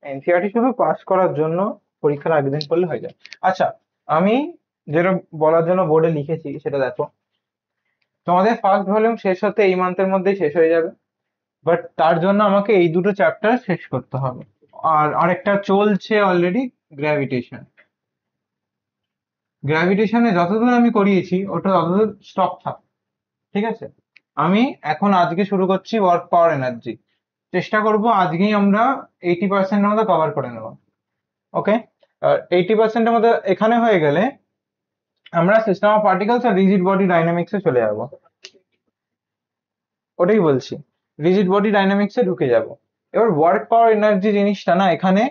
NCERT শুধু pass করার জন্য পরীক্ষার আগের দিন করলে হয়ে যায়। আচ্ছা, আমি যেটা বলার জন্য বোর্ডে লিখেছি সেটা দেখো। তোমাদের ফার্স্ট ভলিউম শেষ হতে এই মান্থের মধ্যেই শেষ হয়ে যাবে, বাট তার জন্য আমাকে এই দুটো চ্যাপ্টার শেষ করতে হবে। আর আরেকটা চলছে অলরেডি, গ্র্যাভিটেশন। গ্র্যাভিটেশনে যতদূর আমি করিয়েছি ওটা ততদূর স্টপ থাক, ঠিক আছে? আমি এখন আজকে শুরু করছি ওয়ার্ক পাওয়ার এনার্জি। চেষ্টা করব আজকেই আমরা 80% মতো কভার করে নেব। ওকে, আর 80%-এর মধ্যে এখানে হয়ে গেলে আমরা সিস্টেম অফ পার্টিকলস আর রিজিড বডি ডাইনামিক্সে চলে যাব। ওটাই বলছি, রিজিড বডি ডাইনামিক্সে ঢুকে যাব। এবার ওয়ার্ক পাওয়ার এনার্জি জিনিসটা না, এখানে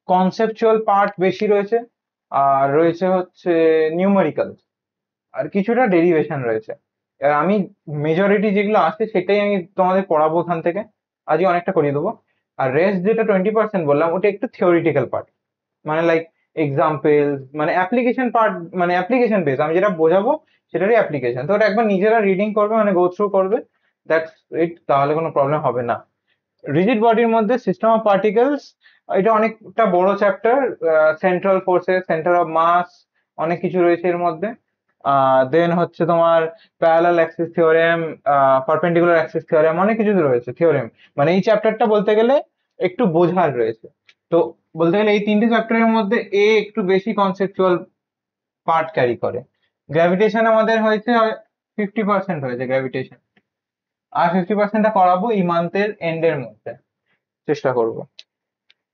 কনসেপচুয়াল পার্ট বেশি রয়েছে, আর রয়েছে হচ্ছে নিউমেরিক্যাল, আর কিছুটা ডেরিভেশন রয়েছে। এবার আমি মেজরিটি যেগুলো আছে সেটাই আমি তোমাদের পড়াবো ওখান থেকে, আজকে অনেকটা করিয়ে দেবো। আর রেস্ট যেটা 20% বললাম ওটা একটু থিওরিটিক্যাল পার্ট, মানে লাইক এক্সাম্পল, মানে অ্যাপ্লিকেশন পার্ট, মানে অ্যাপ্লিকেশন বেস, আমি যেটা বোঝাবো সেটারই অ্যাপ্লিকেশন। তো ওটা একবার নিজেরা রিডিং করবে, মানে গো থ্রু করবে, দ্যাটস ইট, তাহলে কোনো প্রবলেম হবে না। রিজিড বডির মধ্যে সিস্টেম অফ পার্টিকেলস, এটা অনেকটা বড় chapter. Central forces, centre of mass, অনেক কিছু রয়েছে এর মধ্যে। দেন হচ্ছে তোমার parallel axis theorem, perpendicular axis theorem, অনেক কিছু রয়েছে থিওরেম। মানে এই চ্যাপ্টারটা বলতে গেলে একটু বোঝার রয়েছে। তো বলতে গেলে এই তিনটে চ্যাপ্টারের মধ্যে এ একটু বেশি কনসেপচুয়াল পার্ট ক্যারি করে। গ্র্যাভিটেশন আমাদের হয়েছে 50% হয়েছে গ্র্যাভিটেশন, আর 50%টা করাবো এই মান্থের এন্ডের মধ্যে, চেষ্টা করব।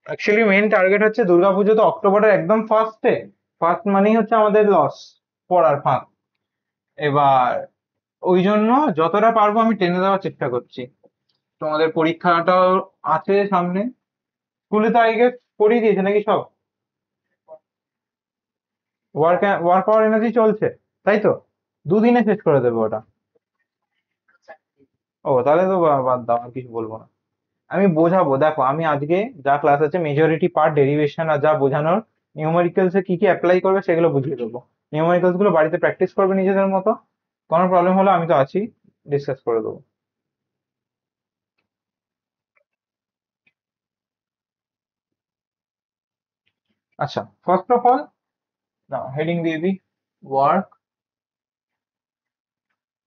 অ্যাকচুয়ালি মেন টার্গেট হচ্ছে দুর্গাপুজো তো অক্টোবরের একদম ফার্স্টে, ফার্স্ট মানেই হচ্ছে আমাদের লস, পড়ার ফাঁক। এবার ওই জন্য যতটা পারবো আমি টেনে দেওয়ার চেষ্টা করছি। তোমাদের পরীক্ষাটাও আছে সামনে, স্কুলে তো আই গেস পড়িয়ে দিয়েছে নাকি সব? ওয়ার্ক আওয়ার এনার্জি চলছে, তাই তো? দুদিনে শেষ করে দেবো ওটা? ও তাহলে তো বাদ দাও, আর কিছু বলবো না। আমি বোঝাবো, দেখো আমি আজকে যা ক্লাস আছে মেজরিটি পার্ট ডেরিভেশন আর যা বোঝানোর, নিউমেরিক্যালস এ কি কি অ্যাপ্লাই করবে সেগুলো বুঝিয়ে দেবো। নিউমেরিক্যালস গুলো বাড়িতে প্র্যাকটিস করবে নিজেদের মতো, কোনো প্রবলেম হলে আমি তো আছি, ডিসকাস করে দেবো। আচ্ছা, ফার্স্ট অফ অল না, হেডিং দিয়ে দিই, work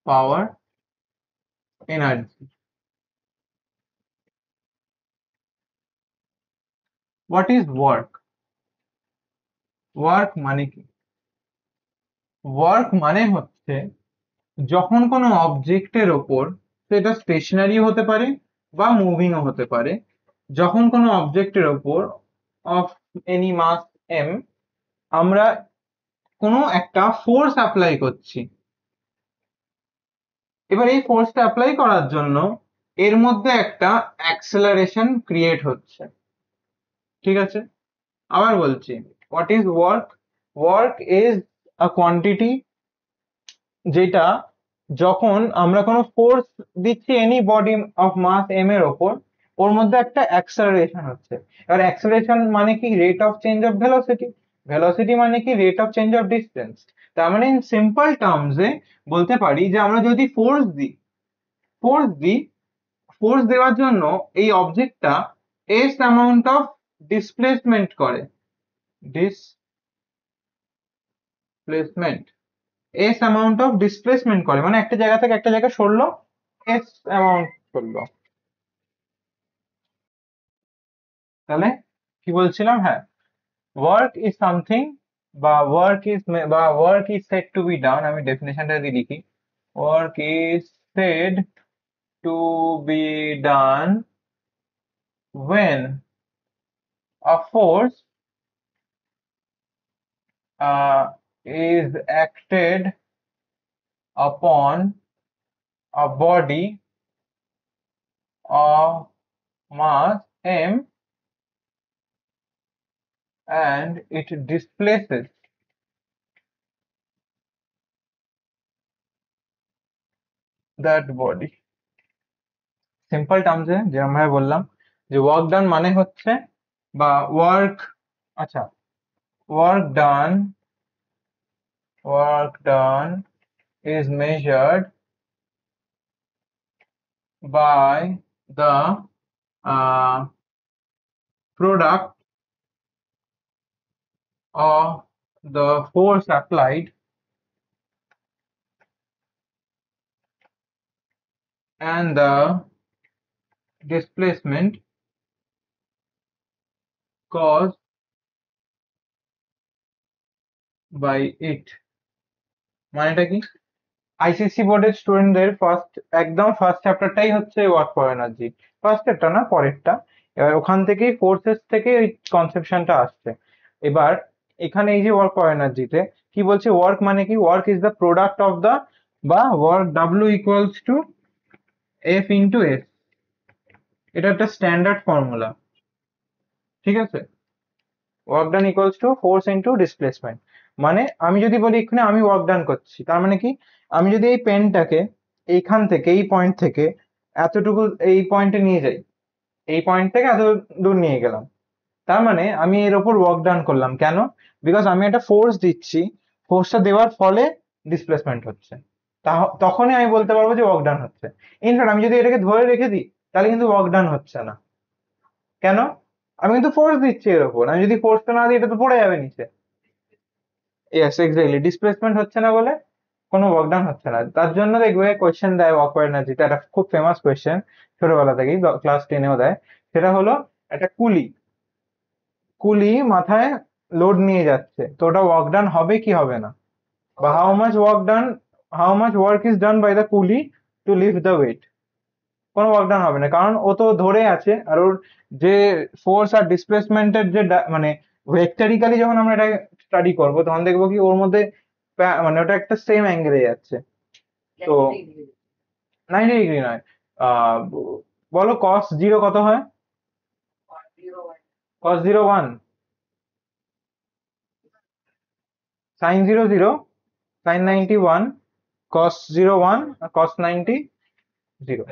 power energy. What is work? Work মানে কি? ওয়ার্ক মানে হচ্ছে যখন কোনো অবজেক্টের ওপর, সেটা স্টেশনারি হতে পারে বা মুভিংও হতে পারে, যখন কোনো অবজেক্টের ওপর অফ এনি মাস এম আমরা কোনো একটা ফোর্স অ্যাপ্লাই করছি। এবার এই ফোর্সটা অ্যাপ্লাই করার জন্য এর মধ্যে একটা অ্যাক্সেলারেশন ক্রিয়েট হচ্ছে, ঠিক আছে? আবার বলছি, what is work? Work is a quantity যেটা, যখন আমরা কোনো ফোর্স দিচ্ছি any body of mass M এর ওপর, ওর মধ্যে একটা অ্যাক্সেলারেশন হচ্ছে। এবার অ্যাক্সেলারেশন মানে কি? Rate of change of velocity. Velocity মানে কি? Rate of change of distance. তার মানে ইন সিম্পল টার্মস এ বলতে পারি যে আমরা যদি ফোর্স দিই, ফোর্স দেওয়ার জন্য এই অবজেক্টটা এস অ্যামাউন্ট অফ ডিসপ্লেসমেন্ট করে। Displacement, S amount of displacement করে, মানে একটা জায়গা থেকে একটা জায়গায় সরলো, এস অ্যামাউন্ট সরলো। তাহলে কি বলছিলাম? হ্যাঁ, ওয়ার্ক ইজ সামথিং, বা work is said to be done, আমি ডেফিনেশনটা যদি লিখি, work is said to be done when a force is acted upon a body of mass m and it displaces that body. Simple টার্মসে যেরকম ভাবে বললাম, যে work ডান মানে হচ্ছে, বা ওয়ার্ক, আচ্ছা, work done work done is measured by the uh, product of the force applied and the displacement caused by it. মানেটা কি? আইসিসি বোর্ডের স্টুডেন্টদের একদম ফার্স্ট চ্যাপ্টারটাই হচ্ছে work for energy. First chapter না, পরেরটা। এবার ওখান থেকেই ফোর্সেস থেকে ওই কনসেপশনটা আসছে। এবার এখানে এই যে ওয়ার্ক ফর এনার্জিতে কি বলছে, ওয়ার্ক মানে কি, work is the product of the, বা work W equals to F into S. এটা একটা স্ট্যান্ডার্ড ফর্মুলা, ঠিক আছে? Work done equals to force into displacement. মানে আমি যদি বলি এখানে আমি ওয়ার্ক ডান করছি, তার মানে কি, আমি যদি এই পেনটাকে এইখান থেকে, এই পয়েন্ট থেকে এতটুকু এই পয়েন্টে নিয়ে যাই, এই পয়েন্ট থেকে এত দূর নিয়ে গেলাম, তার মানে আমি এর ওপর ওয়ার্ক ডান করলাম। কেন? বিকজ আমি একটা ফোর্স দিচ্ছি, ফোর্সটা দেওয়ার ফলে ডিসপ্লেসমেন্ট হচ্ছে, তখনই আমি বলতে পারবো যে ওয়ার্ক ডান হচ্ছে। ইনফ্যাক্ট আমি যদি এটাকে ধরে রেখে দিই তাহলে কিন্তু ওয়ার্ক ডান হচ্ছে না। কেন? আমি কিন্তু ফোর্স দিচ্ছি এর ওপর, আমি যদি ফোর্সটা না দিই এটা তো পড়ে যাবে নিচে। ইয়েস, এক্স্যাক্টলি, ডিসপ্লেসমেন্ট হচ্ছে না বলে কোনো ওয়ার্ক ডান হচ্ছে না। তার জন্য দেখবে কোয়েশ্চেন দেয় ওয়ার্ক ফর এনার্জিতে, একটা খুব ফেমাস কোয়েশ্চেন, ছোটবেলা থেকেই ক্লাস 10-এও দেয়। সেটা হলো একটা কুলি, মাথায় লোড নিয়ে যাচ্ছে, তো ওটা ওয়ার্ক ডান হবে কি হবে না, বা how much work is done by the coolie to lift the weight. কোনো ওয়ার্ক ডান হবে না, কারণ ও তো ধরে আছে, আর ওর যে ফোর্স আর ডিসপ্লেসমেন্টের যে মানে ভেক্টরিক্যালি যখন আমরা এটা স্টাডি করবো তখন দেখবো কি ওর মধ্যে মানে ওটা একটা সেম অ্যাঙ্গেলে যাচ্ছে। তো 90 ডিগ্রি নয়, বলো কস জিরো কত হয়? Cos zero 1, sine zero 0, sine 91, cos zero 1, আর কস 90 0।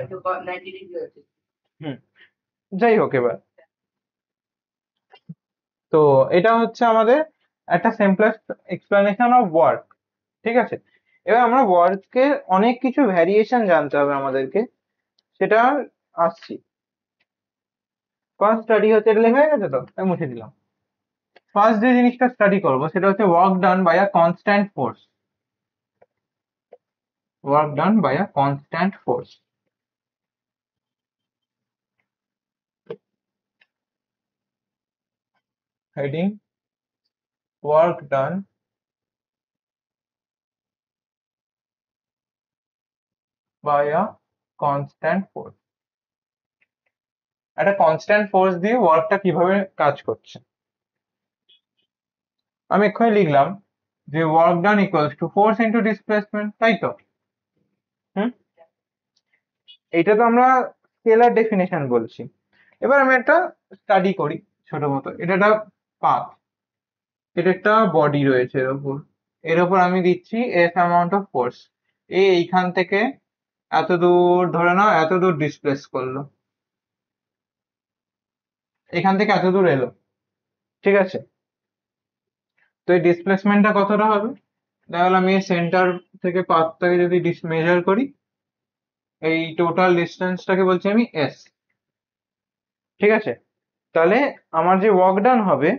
হুম, যাই হোক, এবার তো এটা হচ্ছে আমাদের একটা সিম্পলেস্ট এক্সপ্লেনেশন অফ ওয়ার্ক, ঠিক আছে? এবার আমরা ওয়ার্কের অনেক কিছু ভ্যারিয়েশন জানতে হবে আমাদেরকে, সেটা আসছি। ফার্স্ট স্টাডি হচ্ছে, এটা লেখা হয়ে গেছে তো, আমি মুছে দিলাম। ফার্স্ট যে জিনিসটা স্টাডি করবো সেটা হচ্ছে work done by a constant force. Work done by a constant force. Heading work done by a constant force. একটা কনস্ট্যান্ট ফোর্স দিয়ে ওয়ার্কটা কিভাবে কাজ করছে আমি এক্ষুনি লিখলাম, যে work done equals to force into displacement, তাই তো? হুম, এইটা তো আমরা স্কেলার ডেফিনেশন বলছি। এবার আমি একটা স্টাডি করি ছোট মতো। এটা একটা পাথ, এটা একটা বডি রয়েছে, এর ওপর আমি দিচ্ছি এফ অ্যামাউন্ট অফ ফোর্স। এইখান থেকে এত দূর, ধরে নাও এত দূর ডিসপ্লেস করলো, এখান থেকে এত দূর এলো, ঠিক আছে? তো এই ডিসপ্লেসমেন্টটা কতটা হবে? দেখা গেল আমি সেন্টার থেকে পাথটাকে যদি মেজার করি, এই টোটাল ডিস্টেন্সটাকে বলছি আমি এস, ঠিক আছে? তাহলে আমার যে ওয়ার্ক ডান হবে,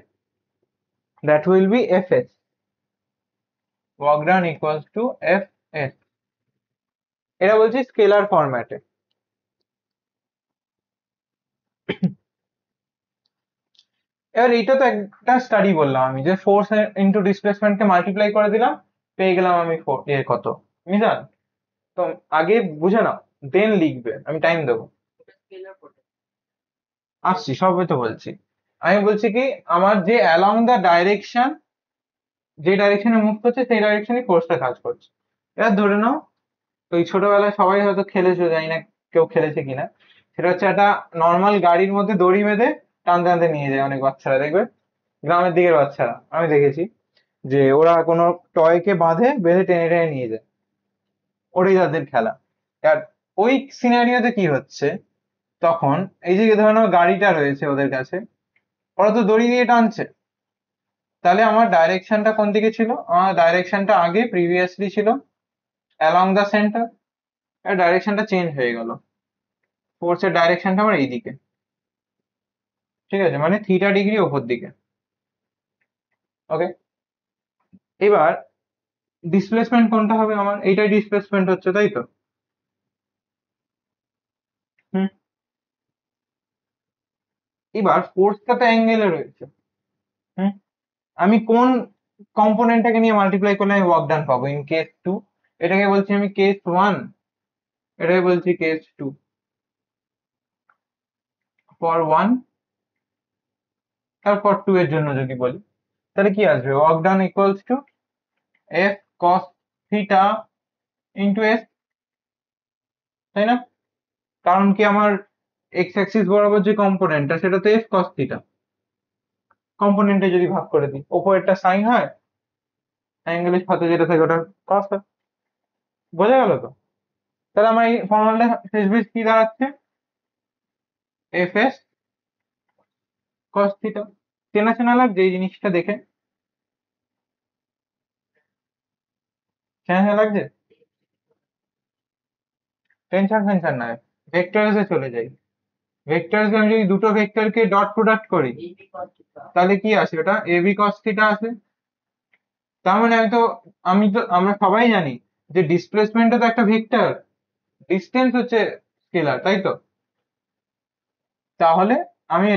that will be F S. Work done equals to F S. এটা বলছি স্কেলার ফরম্যাটে। এবার এইটা তো একটা স্টাডি বললাম আমি, যে ফোর্স ইন্টু ডিসপ্লেসমেন্টকে মাল্টিপ্লাই করে দিলাম, পেয়ে গেলাম আমি কত মিজান। তো আগে বুঝে নাও, দেন লিখবে, আমি টাইম দেবো। আসছি, সবই তো বলছি। আমি বলছি কি, আমার যে অ্যালং দ্য ডাইরেকশন, যে ডাইরেকশনে মুভ করছে সেই ডাইরেকশনে ফোর্সটা কাজ করছে। এবার ধরে নাও, তো এই ছোটবেলায় সবাই হয়তো খেলেছো, জানি না কেউ খেলেছে কিনা, সেটা হচ্ছে একটা নর্মাল গাড়ির মধ্যে দড়ি বেঁধে টানতে টানতে নিয়ে যায় অনেক বাচ্চারা, দেখবে গ্রামের দিকের বাচ্চারা আমি দেখেছি, যে ওরা কোনো টয়কে বেঁধে টেনে টেনে নিয়ে যায়, ওটাই তাদের খেলা। আর ওই সিনারিওতে কি হচ্ছে, তখন এই যে ধরে নাও গাড়িটা রয়েছে ওদের কাছে, ওরা তো দড়ি দিয়ে টানছে, তাহলে আমার ডাইরেকশনটা কোন দিকে ছিল? আমার ডাইরেকশনটা আগে প্রিভিয়াসলি ছিল অ্যালং দ্য সেন্টার, ডাইরেকশনটা চেঞ্জ হয়ে গেল, ফোর্সের ডাইরেকশনটা আমার এইদিকে। ঠিক আছে, মানে থিটা ডিগ্রি ওপর দিকে। ওকে, এবার ডিসপ্লেসমেন্ট কোনটা হবে আমার? এইটাই ডিসপ্লেসমেন্ট হচ্ছে, তাই তো? হুম। এবার ফোর্সটা তো অ্যাঙ্গেলে রয়েছে। হুম। আমি কোন কম্পোনেন্টটাকে নিয়ে মাল্টিপ্লাই করলে আমি ওয়ার্ক ডান পাবো ইন কেস টু? এটাকে বলছি আমি কেস ওয়ান, এটাকে বলছি কেস টু। ফর ওয়ান আর ফর টু এর জন্য যদি বলি, তাহলে কি আসবে? Work done equals to F cos theta into S, তাই না? কারণ কি, আমার এক্স অ্যাক্সিস বরাবর যে কম্পোনেন্টটা সেটা তো এফ কস থিটা। কম্পোনেন্টে যদি ভাগ করে দিই, ওপরেরটা সাইন হয়, অ্যাঙ্গেলের সাথে যেটা থাকে ওটা কস হয়। বোঝা গেল তো? তাহলে আমার এই ফর্মুলাটা শেষ বেশ কি দাঁড়াচ্ছে? F S cos theta. চেনা চেনা লাগছে এই জিনিসটা দেখে? চেনা চেনা লাগছে? টেনশন ফেনশন নয়, ভেক্টরসে চলে যাই। ভেক্টরসে আমি যদি দুটো ভেক্টরকে ডট প্রোডাক্ট করি, তাহলে কি আসে? ওটা এবি কস থিটা আসে। তার মানে আমরা সবাই জানি যে ডিসপ্লেসমেন্টও তো একটা ভেক্টর, ডিস্টেন্স হচ্ছে স্কেলার, তাই তো? তাহলে আমি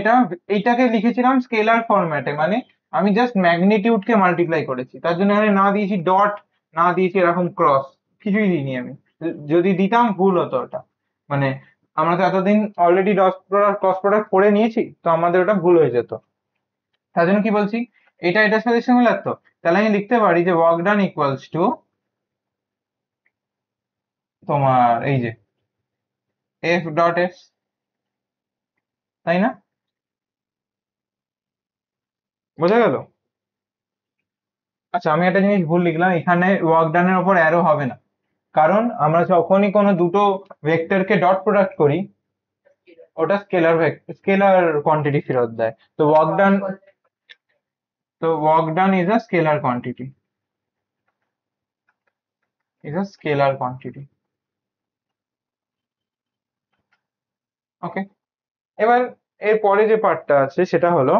এইটাকে লিখেছিলাম স্কেলার ফরম্যাটে, মানে আমি জাস্ট ম্যাগনিটিউড কে মাল্টিপ্লাই করেছি। তার জন্য এখানে না দিয়েছি ডট, না দিয়েছি এরকম ক্রস, কিছুই দিইনি আমি। যদি দিতাম ভুল হতো ওটা, মানে আমরা তো এতদিন already dot product cross product করে নিয়েছি, তো আমাদের ওটা ভুল হয়ে যেত। তার জন্য কি বলছি, এটা এটার সাথে সিমিলার তো, তাহলে আমি লিখতে পারি যে ওয়ার্ক ডান ইকুয়ালস টু তোমার এই যে এফ ডট এস, তাই না? বোঝা গেল? আচ্ছা, আমি একটা জিনিস ভুল লিখলাম, এখানে ওয়ার্ক ডানের ওপর অ্যারো হবে না, কারণ আমরা যখনই কোনো দুটো ভেক্টরকে ডট প্রোডাক্ট করি, ওটা স্কেলার কোয়ান্টিটি ফেরত দেয়। তো work done is a scalar quantity, okay. এবার এর পরে যে পার্টটা আছে সেটা হলো,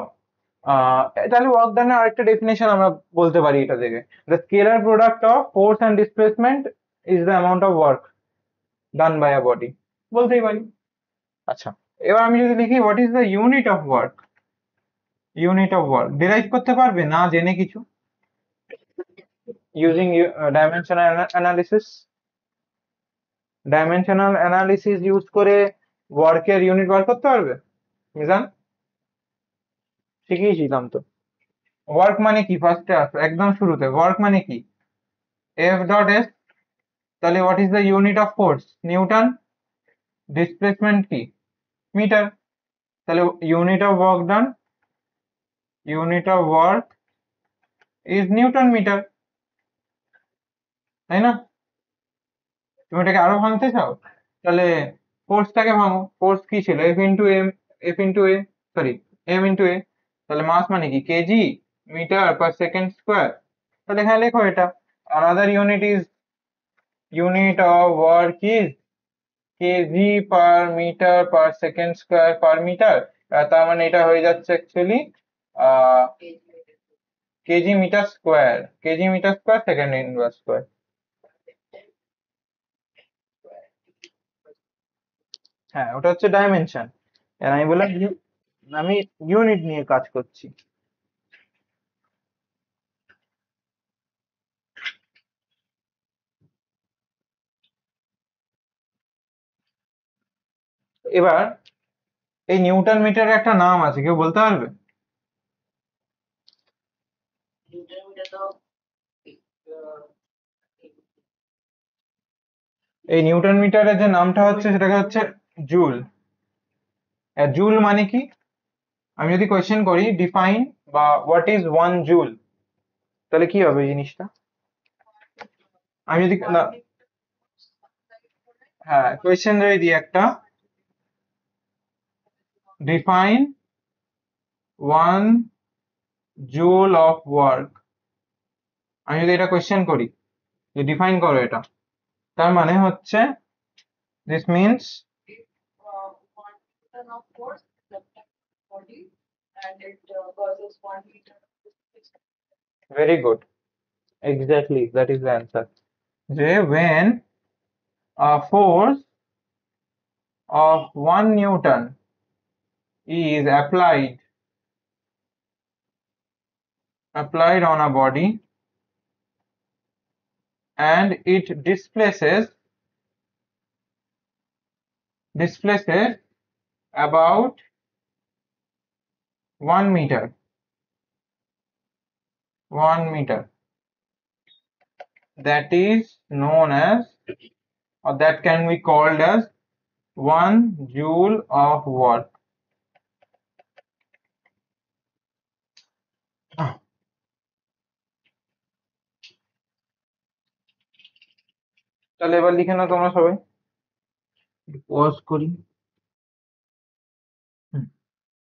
তাহলে ওয়ার্ক ডানের আরেকটা ডেফিনেশন আমরা বলতে পারি এটা থেকে, the scalar product of force and displacement is the amount of work done by a body, বলতেই পারি। আচ্ছা, এবার আমি যদি লিখি what is the unit of work derive করতে পারবে না জেনে কিছু, ইউজিং ডাইমেনশনাল অ্যানালিসিস ইউজ করে ওয়ার্কের ইউনিট বার করতে পারবে? মিজান, শিখিয়েছিলাম তো। ওয়ার্ক মানে কি, ফার্স্টে আসো একদম শুরুতে, ওয়ার্ক মানে কি? এফ ডট এস, তাহলে what is the unit of force? Newton. Displacement কি? মিটার। তাহলে unit of work is newton metre, তাই না? তুমি এটাকে আরো ভাঙতে চাও? তাহলে ফোর্সটাকে ভাঙো, ফোর্স কি ছিল? F into A, sorry, M into A. তাহলে মাস মানে কি? Kg metre per second square. তাহলে এখানে লেখো এটা। Another unit of work is kg per metre per second square per metre. তার মানে এটা হয়ে যাচ্ছে actually kg metre square second inverse square. হ্যাঁ, ওটা হচ্ছে ডাইমেনশন। আর আমি বললাম আমি ইউনিট নিয়ে কাজ করছি। এবার এই নিউটন মিটারের একটা নাম আছে, কেউ বলতে পারবে? এই নিউটন মিটারের যে নামটা হচ্ছে সেটাকে হচ্ছে জুল। জুল মানে কি? আমি যদি কোয়েশ্চেন করি ডিফাইন বা হোয়াট ইজ 1 জুল, তাহলে কি হবে এই জিনিসটা? আমি যদি না, হ্যাঁ, কোয়েশ্চেন যদি দিই একটা, ডিফাইন 1 জুল অফ ওয়ার্ক, আমি যদি এটা কোয়েশ্চেন করি যে ডিফাইন করো এটা, তার মানে হচ্ছে this means Very good. Exactly, that is the answer. যে when a force of 1 Newton is applied on a body and it displaces about 1 meter, 1 meter, that is known as, or that can be called as 1 joule of work. তাহলে এবার লিখে নাও তোমরা সবাই, pause করি।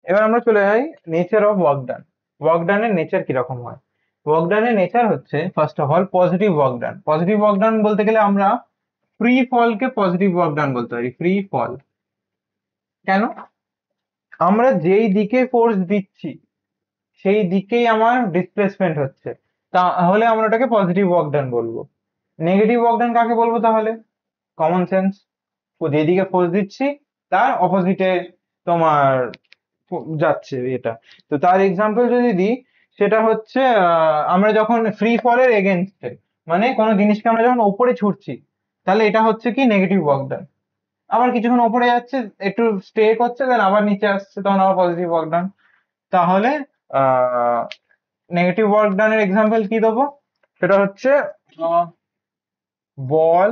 এবার আমরা চলে যাই nature of work done. Work ডানের নেচার কিরকম হয়? ওয়ার্ক ডানের নেচার হচ্ছে first of all positive work done. Positive work done বলতে গেলে আমরা ফ্রি ফলকে পজিটিভ ওয়ার্ক ডান বলতে পারি। ফ্রি ফল কেন? আমরা যেই দিকে ফোর্স দিচ্ছি সেই দিকেই আমার ডিসপ্লেসমেন্ট হচ্ছে, তাহলে আমরা ওটাকে পজিটিভ ওয়ার্ক ডান বলবো। নেগেটিভ ওয়ার্ক ডান কাকে বলবো তাহলে? কমন সেন্স, যেদিকে ফোর্স দিচ্ছি তার অপোজিটে তোমার যাচ্ছে এটা। তো তার এক্সাম্পল যদি দিই, সেটা হচ্ছে আমরা যখন ফ্রি ফলের এগেনস্টে, মানে কোনো জিনিসকে আমরা যখন ওপরে ছুটছি, তাহলে এটা হচ্ছে কি নেগেটিভ ওয়ার্ক ডান। আবার কিছুক্ষণ ওপরে যাচ্ছে, একটু স্টে করছে, দেন আবার নিচে আসছে, তখন আবার পজিটিভ ওয়ার্ক ডান। তাহলে নেগেটিভ ওয়ার্ক ডানের এক্সাম্পল কি দেবো? সেটা হচ্ছে বল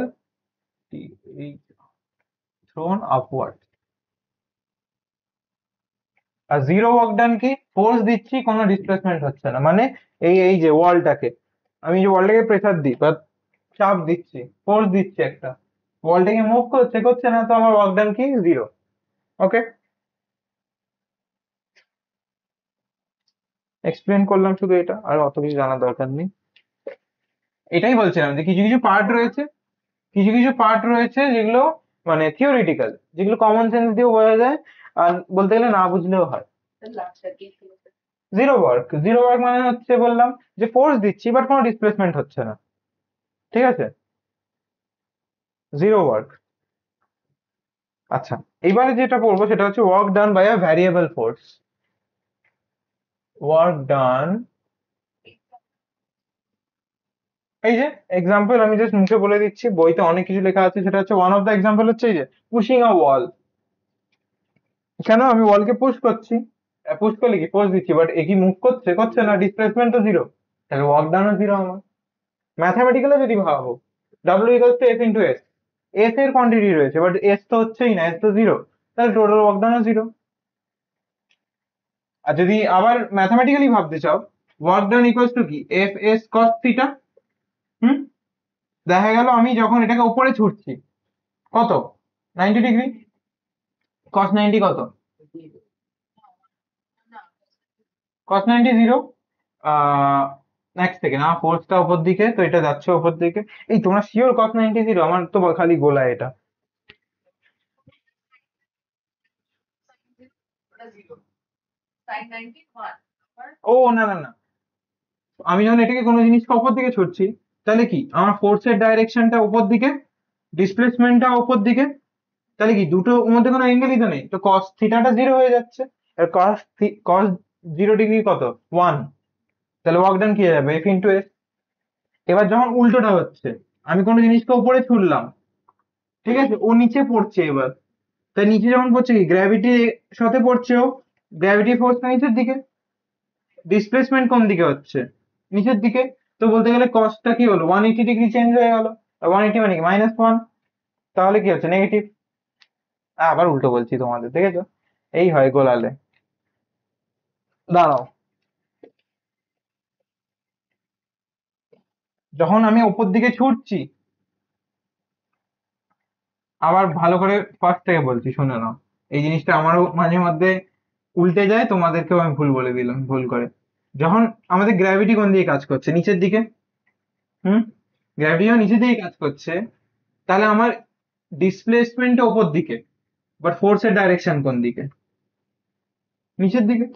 থ্রোন আপওয়ার্ড। আর জিরো ওয়ার্ক ডান কি? ফোর্স দিচ্ছি, কোনো ডিসপ্লেসমেন্ট হচ্ছে না, মানে এই যে ওয়ালটাকে, আমি যে ওয়ালটাকে প্রেসার দিই বা চাপ দিচ্ছি, ফোর্স দিচ্ছি একটা, ওয়ালটাকে মুভ করছে না, তো আমার ওয়ার্ক ডান কি? জিরো। ওকে, এক্সপ্লেন করলাম শুধু এটা, আর অত কিছু জানার দরকার নেই। এটাই বলছিলাম যে কিছু কিছু পার্ট রয়েছে, কিছু কিছু পার্ট রয়েছে যেগুলো মানে থিওরিটিক্যাল, যেগুলো কমন সেন্স দিয়েও বোঝা যায়, আর বলতে গেলে না বুঝলেও হয়। জিরো ওয়ার্ক, জিরো ওয়ার্ক মানে হচ্ছে বললাম যে ফোর্স দিচ্ছি বাট কোনো ডিসপ্লেসমেন্ট হচ্ছে না, ঠিক আছে, জিরো ওয়ার্ক। আচ্ছা, এবারে যেটা পড়বো সেটা হচ্ছে work done by a variable force. Work done, এই যে এক্সাম্পল আমি জাস্ট মুখে বলে দিচ্ছি, বইতে অনেক কিছু লেখা আছে। সেটা হচ্ছে ওয়ান অফ দ্য এক্সাম্পল হচ্ছে এই যে পুশিং আ ওয়াল। কেন? আমি ওয়ালকে পুশ করছি, পুশ করলে কি ফোর্স দিচ্ছি, বাট এ কি মুভ করছে না, ডিসপ্লেসমেন্ট তো জিরো, তাহলে ওয়ার্ক ডানও জিরো আমার। ম্যাথামেটিক্যালি যদি ভাবো, W equals to F into S, S এর কোয়ান্টিটি রয়েছে বাট এস তো হচ্ছেই না, এস তো জিরো, তাহলে টোটাল ওয়ার্ক ডানও জিরো। আর যদি আবার ম্যাথামেটিক্যালি ভাবতে চাও, ওয়ার্ক ডান ইকুয়ালস টু কি? F S cos theta. হুম, দেখা গেল আমি যখন এটাকে উপরে ছুটছি, কত? 90 ডিগ্রি। কস 90 কত? কস 90 জিরো। এক সেকেন্ড, আমার ফোর্সটা উপর দিকে, তো এটা যাচ্ছে উপর দিকে। এই তোমরা শিওর কস 90 জিরো? আমার তো খালি গোলায় এটা। ও না না না, আমি যখন এটাকে কোনো জিনিসকে উপর দিকে ছুটছি, তাহলে কি আমার ফোর্সের ডাইরেকশনটা উপর দিকে, ডিসপ্লেসমেন্টটা উপর দিকে, তাহলে কি দুটোর মধ্যে কোনো অ্যাঙ্গেলই তো নেই, তো কস থিটাটা জিরো হয়ে যাচ্ছে। আর কস 0 ডিগ্রি কত? 1। তাহলে ওয়ার্ক ডান কি হয়ে যাবে? F into S. এবার যখন উল্টোটা হচ্ছে, আমি কোনো জিনিসকে উপরে ছুড়লাম, ঠিক আছে, ও নিচে পড়ছে এবার, তাই নিচে যখন পড়ছে কি গ্র্যাভিটির সাথে পড়ছে, ও গ্র্যাভিটি ফোর্সটা নিচের দিকে, ডিসপ্লেসমেন্ট কোন দিকে হচ্ছে? নিচের দিকে। তো বলতে গেলে কসটা কি হলো? 180 ডিগ্রি চেঞ্জ হয়ে গেল। 180 মানে কি? -1। তাহলে কি হচ্ছে? নেগেটিভ। আবার উল্টো বলছি তোমাদের, দেখেছো? এই হয় গোলালে। দাঁড়াও, যখন আমি উপর দিকে ছুটছি, আবার ভালো করে ফার্স্ট থেকে বলছি, শুনে নাও। এই জিনিসটা আমারও মাঝে মধ্যে উল্টে যায়, তোমাদেরকেও আমি ভুল বলে দিলাম ভুল করে। যখন আমাদের গ্র্যাভিটি কোন দিকে কাজ করছে? নিচের দিকে। হুম, গ্র্যাভিটি যখন নিচের দিকে কাজ করছে, তাহলে আমার ডিসপ্লেসমেন্টটা উপর দিকে, বাট ফোর্সের ডাইরেকশন কোন দিকে? নিচের দিকে।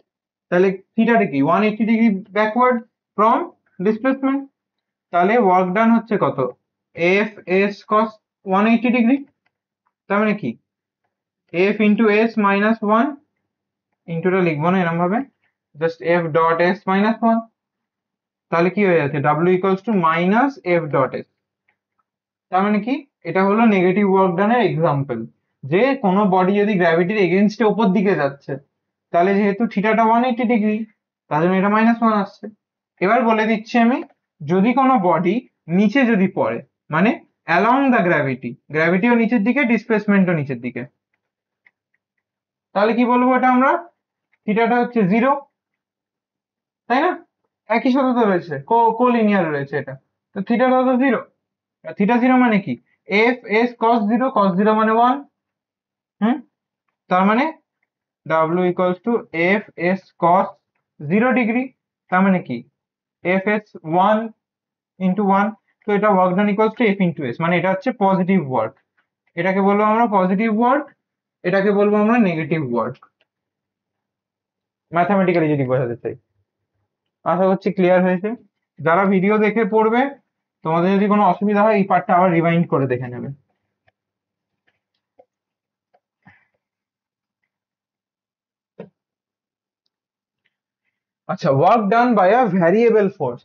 তাহলে থিটাটা কি 180 ডিগ্রি ব্যাকওয়ার্ড ফ্রম ডিসপ্লেসমেন্ট। তাহলে ওয়ার্ক ডান হচ্ছে কত, এফ এস কস 180 ডিগ্রি। তার মানে কি F into S minus one, ইন্টুটা লিখবো না এরকম ভাবে, just F dot S minus one. তাহলে কি হয়ে যাচ্ছে, W equals to minus F dot S. তার মানে কি, এটা হলো নেগেটিভ ওয়ার্ক ডানের এক্সাম্পল, যে কোনো বডি যদি গ্র্যাভিটির এগেনস্টে ওপর দিকে যাচ্ছে, তাহলে যেহেতু থিটাটা 180 ডিগ্রি, তার জন্য এটা মাইনাস ওয়ান আসছে। এবার বলে দিচ্ছি আমি, যদি কোনো বডি নিচে যদি পড়ে, মানে অ্যালং দ্য গ্র্যাভিটি, গ্র্যাভিটিও নিচের দিকে, ডিসপ্লেসমেন্টও নিচের দিকে, তাহলে কি বলবো এটা আমরা, থিটাটা হচ্ছে জিরো, তাই না? একই সাথে তো রয়েছে, কোলিনিয়ার রয়েছে এটা, তো থিটাটা তো জিরো। থিটা জিরো মানে কি, F S cos zero, cos zero মানে ওয়ান। হুম, তার মানে W equals to F S cos zero degree. তার মানে কি F S one into one. তো এটা work done equals to F into S, মানে এটা হচ্ছে পজিটিভ ওয়ার্ক। এটাকে বলবো আমরা পজিটিভ ওয়ার্ক, এটাকে বলবো আমরা নেগেটিভ ওয়ার্ক, ম্যাথামেটিক্যালি যদি বোঝাতে চাই। আশা করছি ক্লিয়ার হয়েছে। যারা ভিডিও দেখে পড়বে, তোমাদের যদি কোনো অসুবিধা হয় এই পার্টটা আবার রিভাইন্ড করে দেখে নেবে। আচ্ছা, work done by a variable force.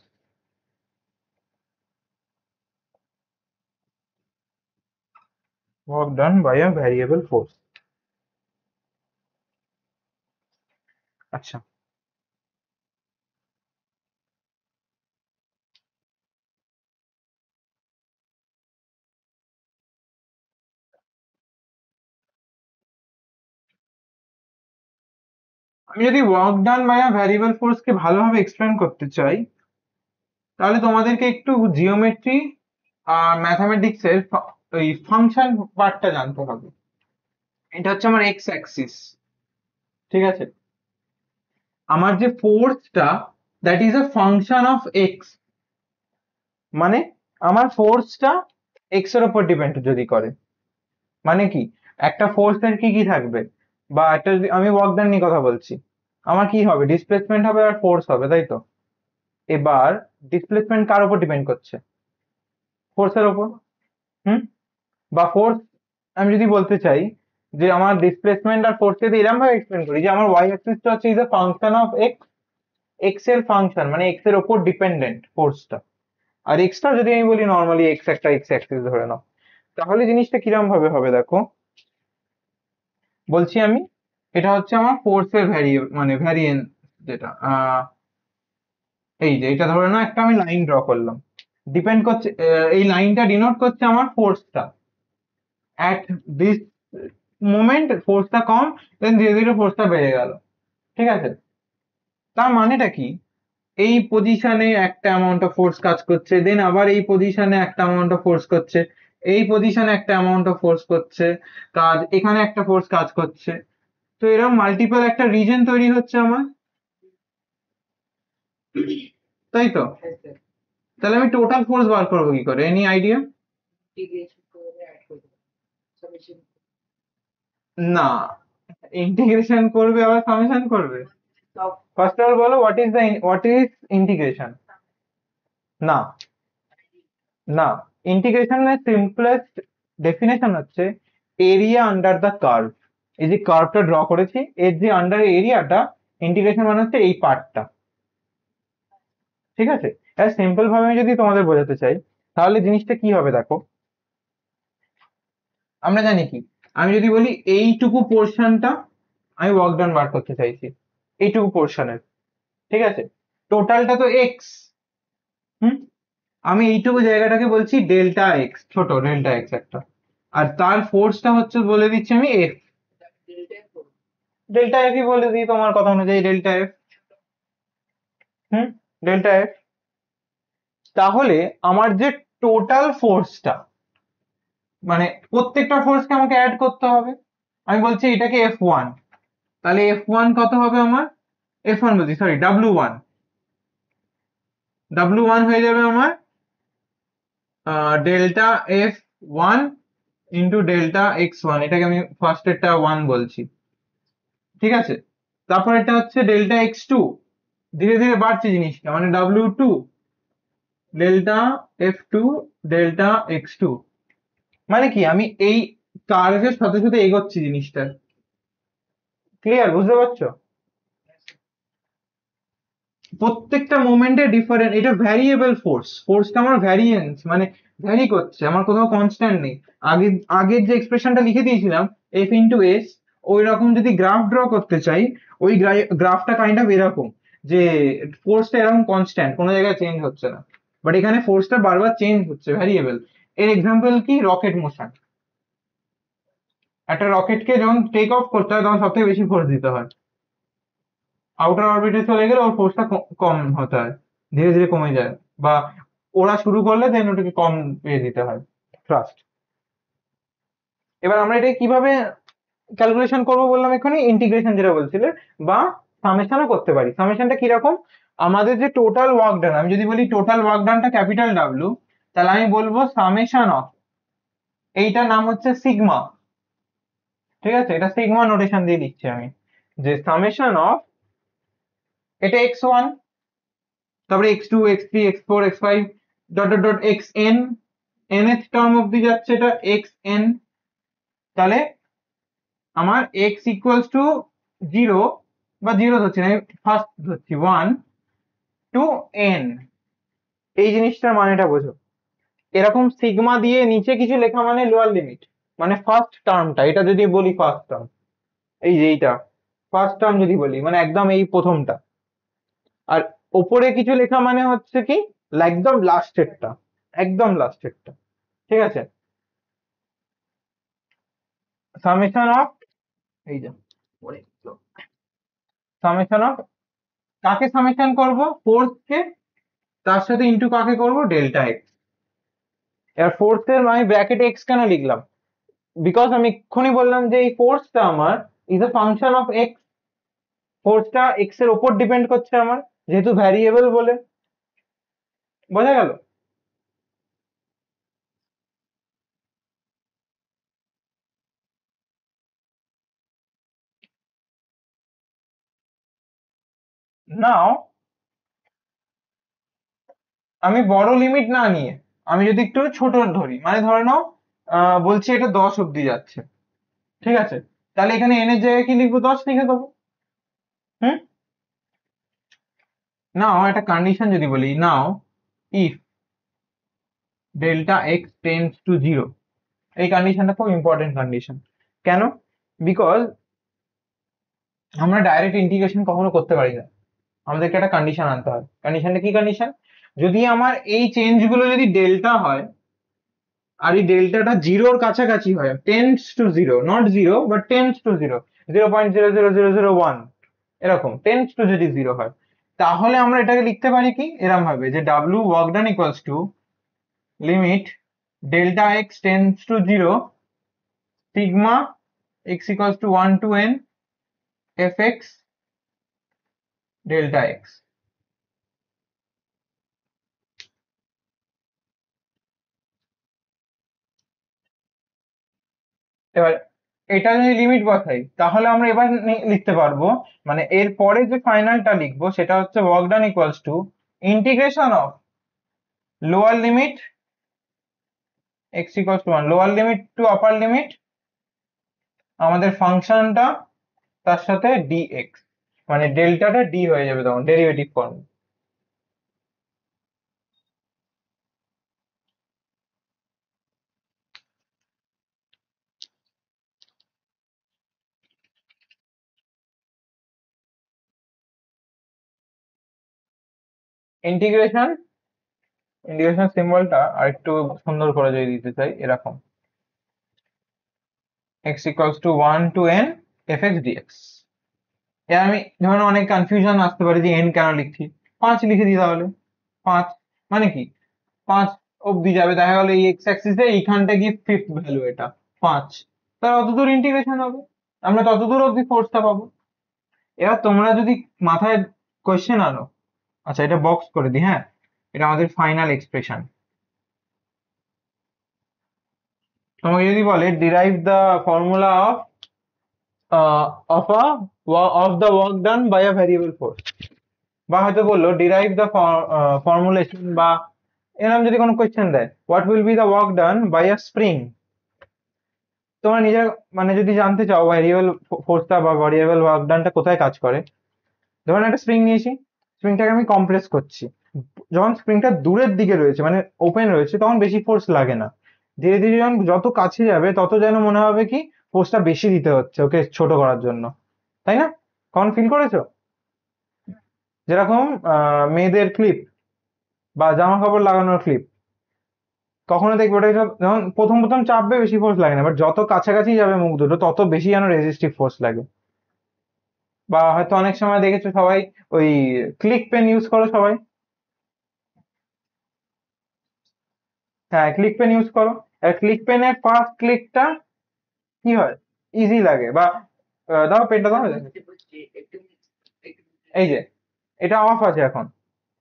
Work done by a variable force. আচ্ছা, আমি যদি work done by a variable force কে ভালোভাবে এক্সপ্লেন করতে চাই, তাহলে তোমাদেরকে একটু জিওমেট্রি আর ম্যাথামেটিক্স এর ওই ফাংশন পার্টটা জানতে হবে। এটা হচ্ছে আমার এক্স অ্যাক্সিস, ঠিক আছে? আমার যে ফোর্সটা, that is a function of X, মানে আমার ফোর্সটা এক্স এর উপর ডিপেন্ড যদি করে, মানে কি একটা ফোর্সের কি কি থাকবে, বা একটা যদি আমি ওয়ার্ক ডান নিয়ে কথা বলছি, আমার কি হবে, ডিসপ্লেসমেন্ট হবে আর ফোর্স হবে, তাই তো? এবার ডিসপ্লেসমেন্ট কার উপর ডিপেন্ড করছে, ফোর্সের উপর। হুম, বা ফোর্স, আমি যদি বলতে চাই যে আমার ডিসপ্লেসমেন্ট আর ফোর্স যদি এরকম ভাবে এক্সপ্লেন করি যে আমার ওয়াই অ্যাক্সিসটা হচ্ছে is a function of x, x এর ফাংশন মানে এক্স এর উপর ডিপেন্ডেন্ট ফোর্সটা। আর এক্সটা যদি আমি বলি নর্মালি এক্স একটা এক্স অ্যাক্সিস ধরে নাও, তাহলে জিনিসটা কিরকম ভাবে হবে দেখো, বলছি আমি, এটা হচ্ছে আমার ফোর্সের মানে ভ্যারিয়েন্স, যেটা এই যে এটা ধরে নাও একটা আমি লাইন ড্র করলাম, ডিপেন্ড করছে, এই লাইনটা ডিনোট করছে আমার ফোর্সটা অ্যাট দিস মোমেন্ট, ফোর্সটা কম, দেন ধীরে ধীরে ফোর্সটা বেড়ে গেল, ঠিক আছে? তার মানেটা কি, এই পজিশনে একটা অ্যামাউন্ট অফ ফোর্স কাজ করছে, দেন আবার এই পজিশনে একটা অ্যামাউন্ট অফ ফোর্স করছে, এই পজিশনে একটা অ্যামাউন্ট অফ ফোর্স করছে কাজ, এখানে একটা ফোর্স কাজ করছে, তো এরকম মাল্টিপল একটা রিজন তৈরি হচ্ছে আমার, তাই তো? তাহলে আমি টোটাল ফোর্স বার করবো কি করে, এনি আইডিয়া? না, ইন্টিগ্রেশন করবে আবার সামেশন করবে? ফার্স্ট অফ অল বলো, হোয়াট ইজ ইন্টিগ্রেশন? না, না, ইন্টিগ্রেশনের সিম্পলেস্ট ডেফিনেশন হচ্ছে এরিয়া আন্ডার দ্য কার্ভ। এই যে কার্ভটা ড্র করেছি, এর যে আন্ডার এরিয়াটা, ইন্টিগ্রেশন মানে হচ্ছে এই পার্টটা, ঠিক আছে? এটা সিম্পল ভাবে আমি যদি তোমাদের বোঝাতে চাই, তাহলে জিনিসটা কি হবে দেখো, আমরা জানি কি, আমি যদি বলি এইটুকু পোর্শনটা আমি ওয়ার্ক ডান বার করতে চাইছি, এইটুকু পোর্শনের, ঠিক আছে? টোটালটা তো এক্স। হুম, আমি এইটুকু জায়গাটাকে বলছি ডেল্টা এক্স, ছোট ডেল্টা এক্স একটা, আর তার ফোর্সটা হচ্ছে বলে দিচ্ছি আমি এফ, ডেল্টা এফই বলে দিই তোমার কথা অনুযায়ী, ডেল্টা এফ। হুম, ডেল্টা এফ। তাহলে আমার যে টোটাল ফোর্সটা, মানে প্রত্যেকটা ফোর্সকে আমাকে অ্যাড করতে হবে, আমি বলছি এটাকে এফ ওয়ান, তাহলে এফ ওয়ান কত হবে আমার, এফ ওয়ান বলছি sorry, W one, W one হয়ে যাবে আমার delta F one into delta x one, এটাকে আমি ফার্স্ট এরটা ওয়ান বলছি, ঠিক আছে? তারপর এটা হচ্ছে ডেল্টা x2, ধীরে ধীরে বাড়ছে জিনিসটা, মানে w2 delta f2 delta x2, মানে কি আমি এই কার্ভের সাথে সাথে এগোচ্ছি জিনিসটা। ক্লিয়ার, বুঝতে পারছো? প্রত্যেকটা মোমেন্টে ডিফারেন্ট, এটা ভ্যারিয়েবল ফোর্স, ফোর্সটা আমার ভ্যারিয়েন্স, মানে ভ্যারি করছে, আমার কোথাও কনস্ট্যান্ট নেই। আগে আগের যে এক্সপ্রেশনটা লিখে দিয়েছিলাম এফ ইন্টু এস, ওই রকম যদি গ্রাফ ড্র করতে চাই, ওই গ্রাফটা কাইন্ড অফ এরকম, যে ফোর্সটা এরকম কনস্ট্যান্ট, কোনো জায়গায় চেঞ্জ হচ্ছে না, বাট এখানে ফোর্সটা বারবার চেঞ্জ হচ্ছে, ভ্যারিয়েবল। এর এক্সাম্পল কি, রকেট মোশন। একটা রকেটকে যখন টেক অফ করতে হয় তখন সব থেকে বেশি ফোর্স দিতে হয়, আউটার অরবিটে চলে গেলে ওর ফোর্সটা কম হতে হয়, ধীরে ধীরে কমে যায়, বা ওরা শুরু করলে দেন ওটাকে কম দিতে হয়, থ্রাস্ট। এবার আমরা এটা কিভাবে ক্যালকুলেশন করবো বললাম এখানে, ইন্টিগ্রেশন যেটা বলছিলে, বা সামেশনও করতে পারি। সামেশনটা কিরকম, আমাদের যে টোটাল ওয়ার্ক ডান, আমি যদি বলি টোটাল ওয়ার্ক ডানটা ক্যাপিটাল ডাব্লিউ, তাহলে আমি বলবো সামেশন অফ, এইটার নাম হচ্ছে সিগমা। ঠিক আছে, এটা সিগমা নোটেশন দিয়ে দিচ্ছি আমি, যে সামেশন অফ, এটা x1, তারপরে x2 x3 x4 x5 dot dot dot xn, nth term অব্দি যাচ্ছে এটা xn। তাহলে আমার x ইকুয়ালস টু 0, বা 0 ধরছি না, ফার্স্ট ধরছি 1 টু n, এই জিনিসটার মানেটা বোঝো। এরকম সিগমা দিয়ে নিচে কিছু লেখা মানে লোয়ার লিমিট, মানে ফার্স্ট টার্মটা, এটা যদি বলি ফার্স্ট টার্ম, এই যে এইটা ফার্স্ট টার্ম যদি বলি, মানে একদম এই প্রথমটা। আর ওপরে কিছু লেখা মানে হচ্ছে কি, একদম লাস্টেরটা, একদম লাস্টেরটা। ঠিক আছে, সামেশন অফ, এই যে সামেশন অফ, কাকে সামেশন করব, ফোর্স কে, তার সাথে ইন্টু কাকে করব, ডেল্টা এক্স। এবার ফোর্স এর আমি ব্র্যাকেটে এক্স কেন লিখলাম, বিকজ আমি এক্ষুনি বললাম যে এই ফোর্সটা আমার is a function of X, ফোর্সটা এক্স এর উপর ডিপেন্ড করছে আমার, যেহেতু ভ্যারিয়েবল বলে। বোঝা গেল? নাও আমি বড় লিমিট না নিয়ে, আমি যদি একটু ছোট ধরি, মানে ধরে নাও বলছি এটা 10 অব্দি যাচ্ছে, ঠিক আছে, তাহলে এখানে এন এর জায়গায় কি লিখবো, 10 লিখে দেবো। হুম, নাও একটা কন্ডিশন যদি বলি, নাও if delta x tends to zero, এই কন্ডিশনটা খুব ইম্পর্টেন্ট কন্ডিশন। কেন? বিকজ আমরা ডাইরেক্ট ইন্টিগ্রেশন কখনো করতে পারি না, আমাদেরকে একটা কন্ডিশন আনতে হয়। কন্ডিশনটা কি কন্ডিশন, যদি আমার এই চেঞ্জ গুলো যদি ডেল্টা হয়, আর এই ডেল্টাটা জিরোর কাছাকাছি হয়, tends to zero, not zero but tends to zero, 0.00001, এরকম টেন্স টু যদি জিরো হয়, তাহলে আমরা এটাকে লিখতে পারি কি এরকম ভাবে, যে W work done equals to limit delta x tends to zero, sigma x equals to 1 to n fx delta x। এবার এটা যদি লিমিট বসাই, তাহলে আমরা এবার লিখতে পারবো, মানে এর পরে যে ফাইনালটা লিখবো সেটা হচ্ছে work done equals to integration of lower limit x equals to 1, lower limit to upper limit আমাদের ফাংশনটা, তার সাথে dx, মানে ডেল্টাটা d হয়ে যাবে তখন, ডেরিভেটিভ ফর্ম। ইন্টিগ্রেশন, ইন্টিগ্রেশন সিম্বলটা আরেকটু সুন্দর করে যদি দিতে চাই, এরকম x equals to 1 to n fx dx। এ আমি ধরুন অনেক কনফিউশন আসতে পারে যে এন কেন লিখছি, 5 লিখে দিই তাহলে। 5 মানে কি, 5 অব্দি যাবে, দেখা গেল এই এক্স অ্যাক্সিসে এইখানটা গিয়ে ফিফথ ভ্যালু এটা 5, তাহলে অতদূর ইন্টিগ্রেশন হবে, আমরা ততদূর অব্দি ফোর্সটা পাবো। এবার তোমরা যদি মাথায় কোয়েশ্চেন আনো, আচ্ছা এটা বক্স করে দিই, হ্যাঁ, এটা আমাদের ফাইনাল এক্সপ্রেশন। তোমাকে যদি বলে derive the formula of of the work done by a variable force, বা হয়তো বললো ডিরাইভ দ্য ফর্মুলেশন, বা এরকম যদি কোনো কোয়েশ্চেন দেয়, what will be the work done by a spring. তোমরা নিজের মানে যদি জানতে চাও ভ্যারিয়েবল ফোর্সটা বা ভ্যারিয়েবল ওয়ার্ক ডানটা কোথায় কাজ করে, ধরুন একটা স্প্রিং নিয়েছি, স্প্রিংটাকে আমি কম্প্রেস করছি, যখন স্প্রিংটা দূরের দিকে রয়েছে মানে ওপেন রয়েছে তখন বেশি ফোর্স লাগে না, ধীরে ধীরে যখন যত কাছে যাবে তত যেন মনে হবে কি ফোর্সটা বেশি দিতে হচ্ছে ওকে ছোট করার জন্য, তাই না? কখন ফিল করেছো? যেরকম মেয়েদের ক্লিপ বা জামা কাপড় লাগানোর ক্লিপ, কখনো দেখবে ওটা যখন প্রথম প্রথম চাপবে বেশি ফোর্স লাগে না, বাট যত কাছাকাছি যাবে মুখ দুটো তত বেশি যেন রেজিস্টিভ ফোর্স লাগে। বা হয়তো অনেক সময় দেখেছো সবাই ওই ক্লিক পেন ইউজ করো সবাই, হ্যাঁ ক্লিক পেন ইউজ করো, আর ক্লিক পেনের ফার্স্ট ক্লিকটা কি হয়, ইজি লাগে, বা দাও পেনটা দাও, এই যে এটা অফ আছে এখন,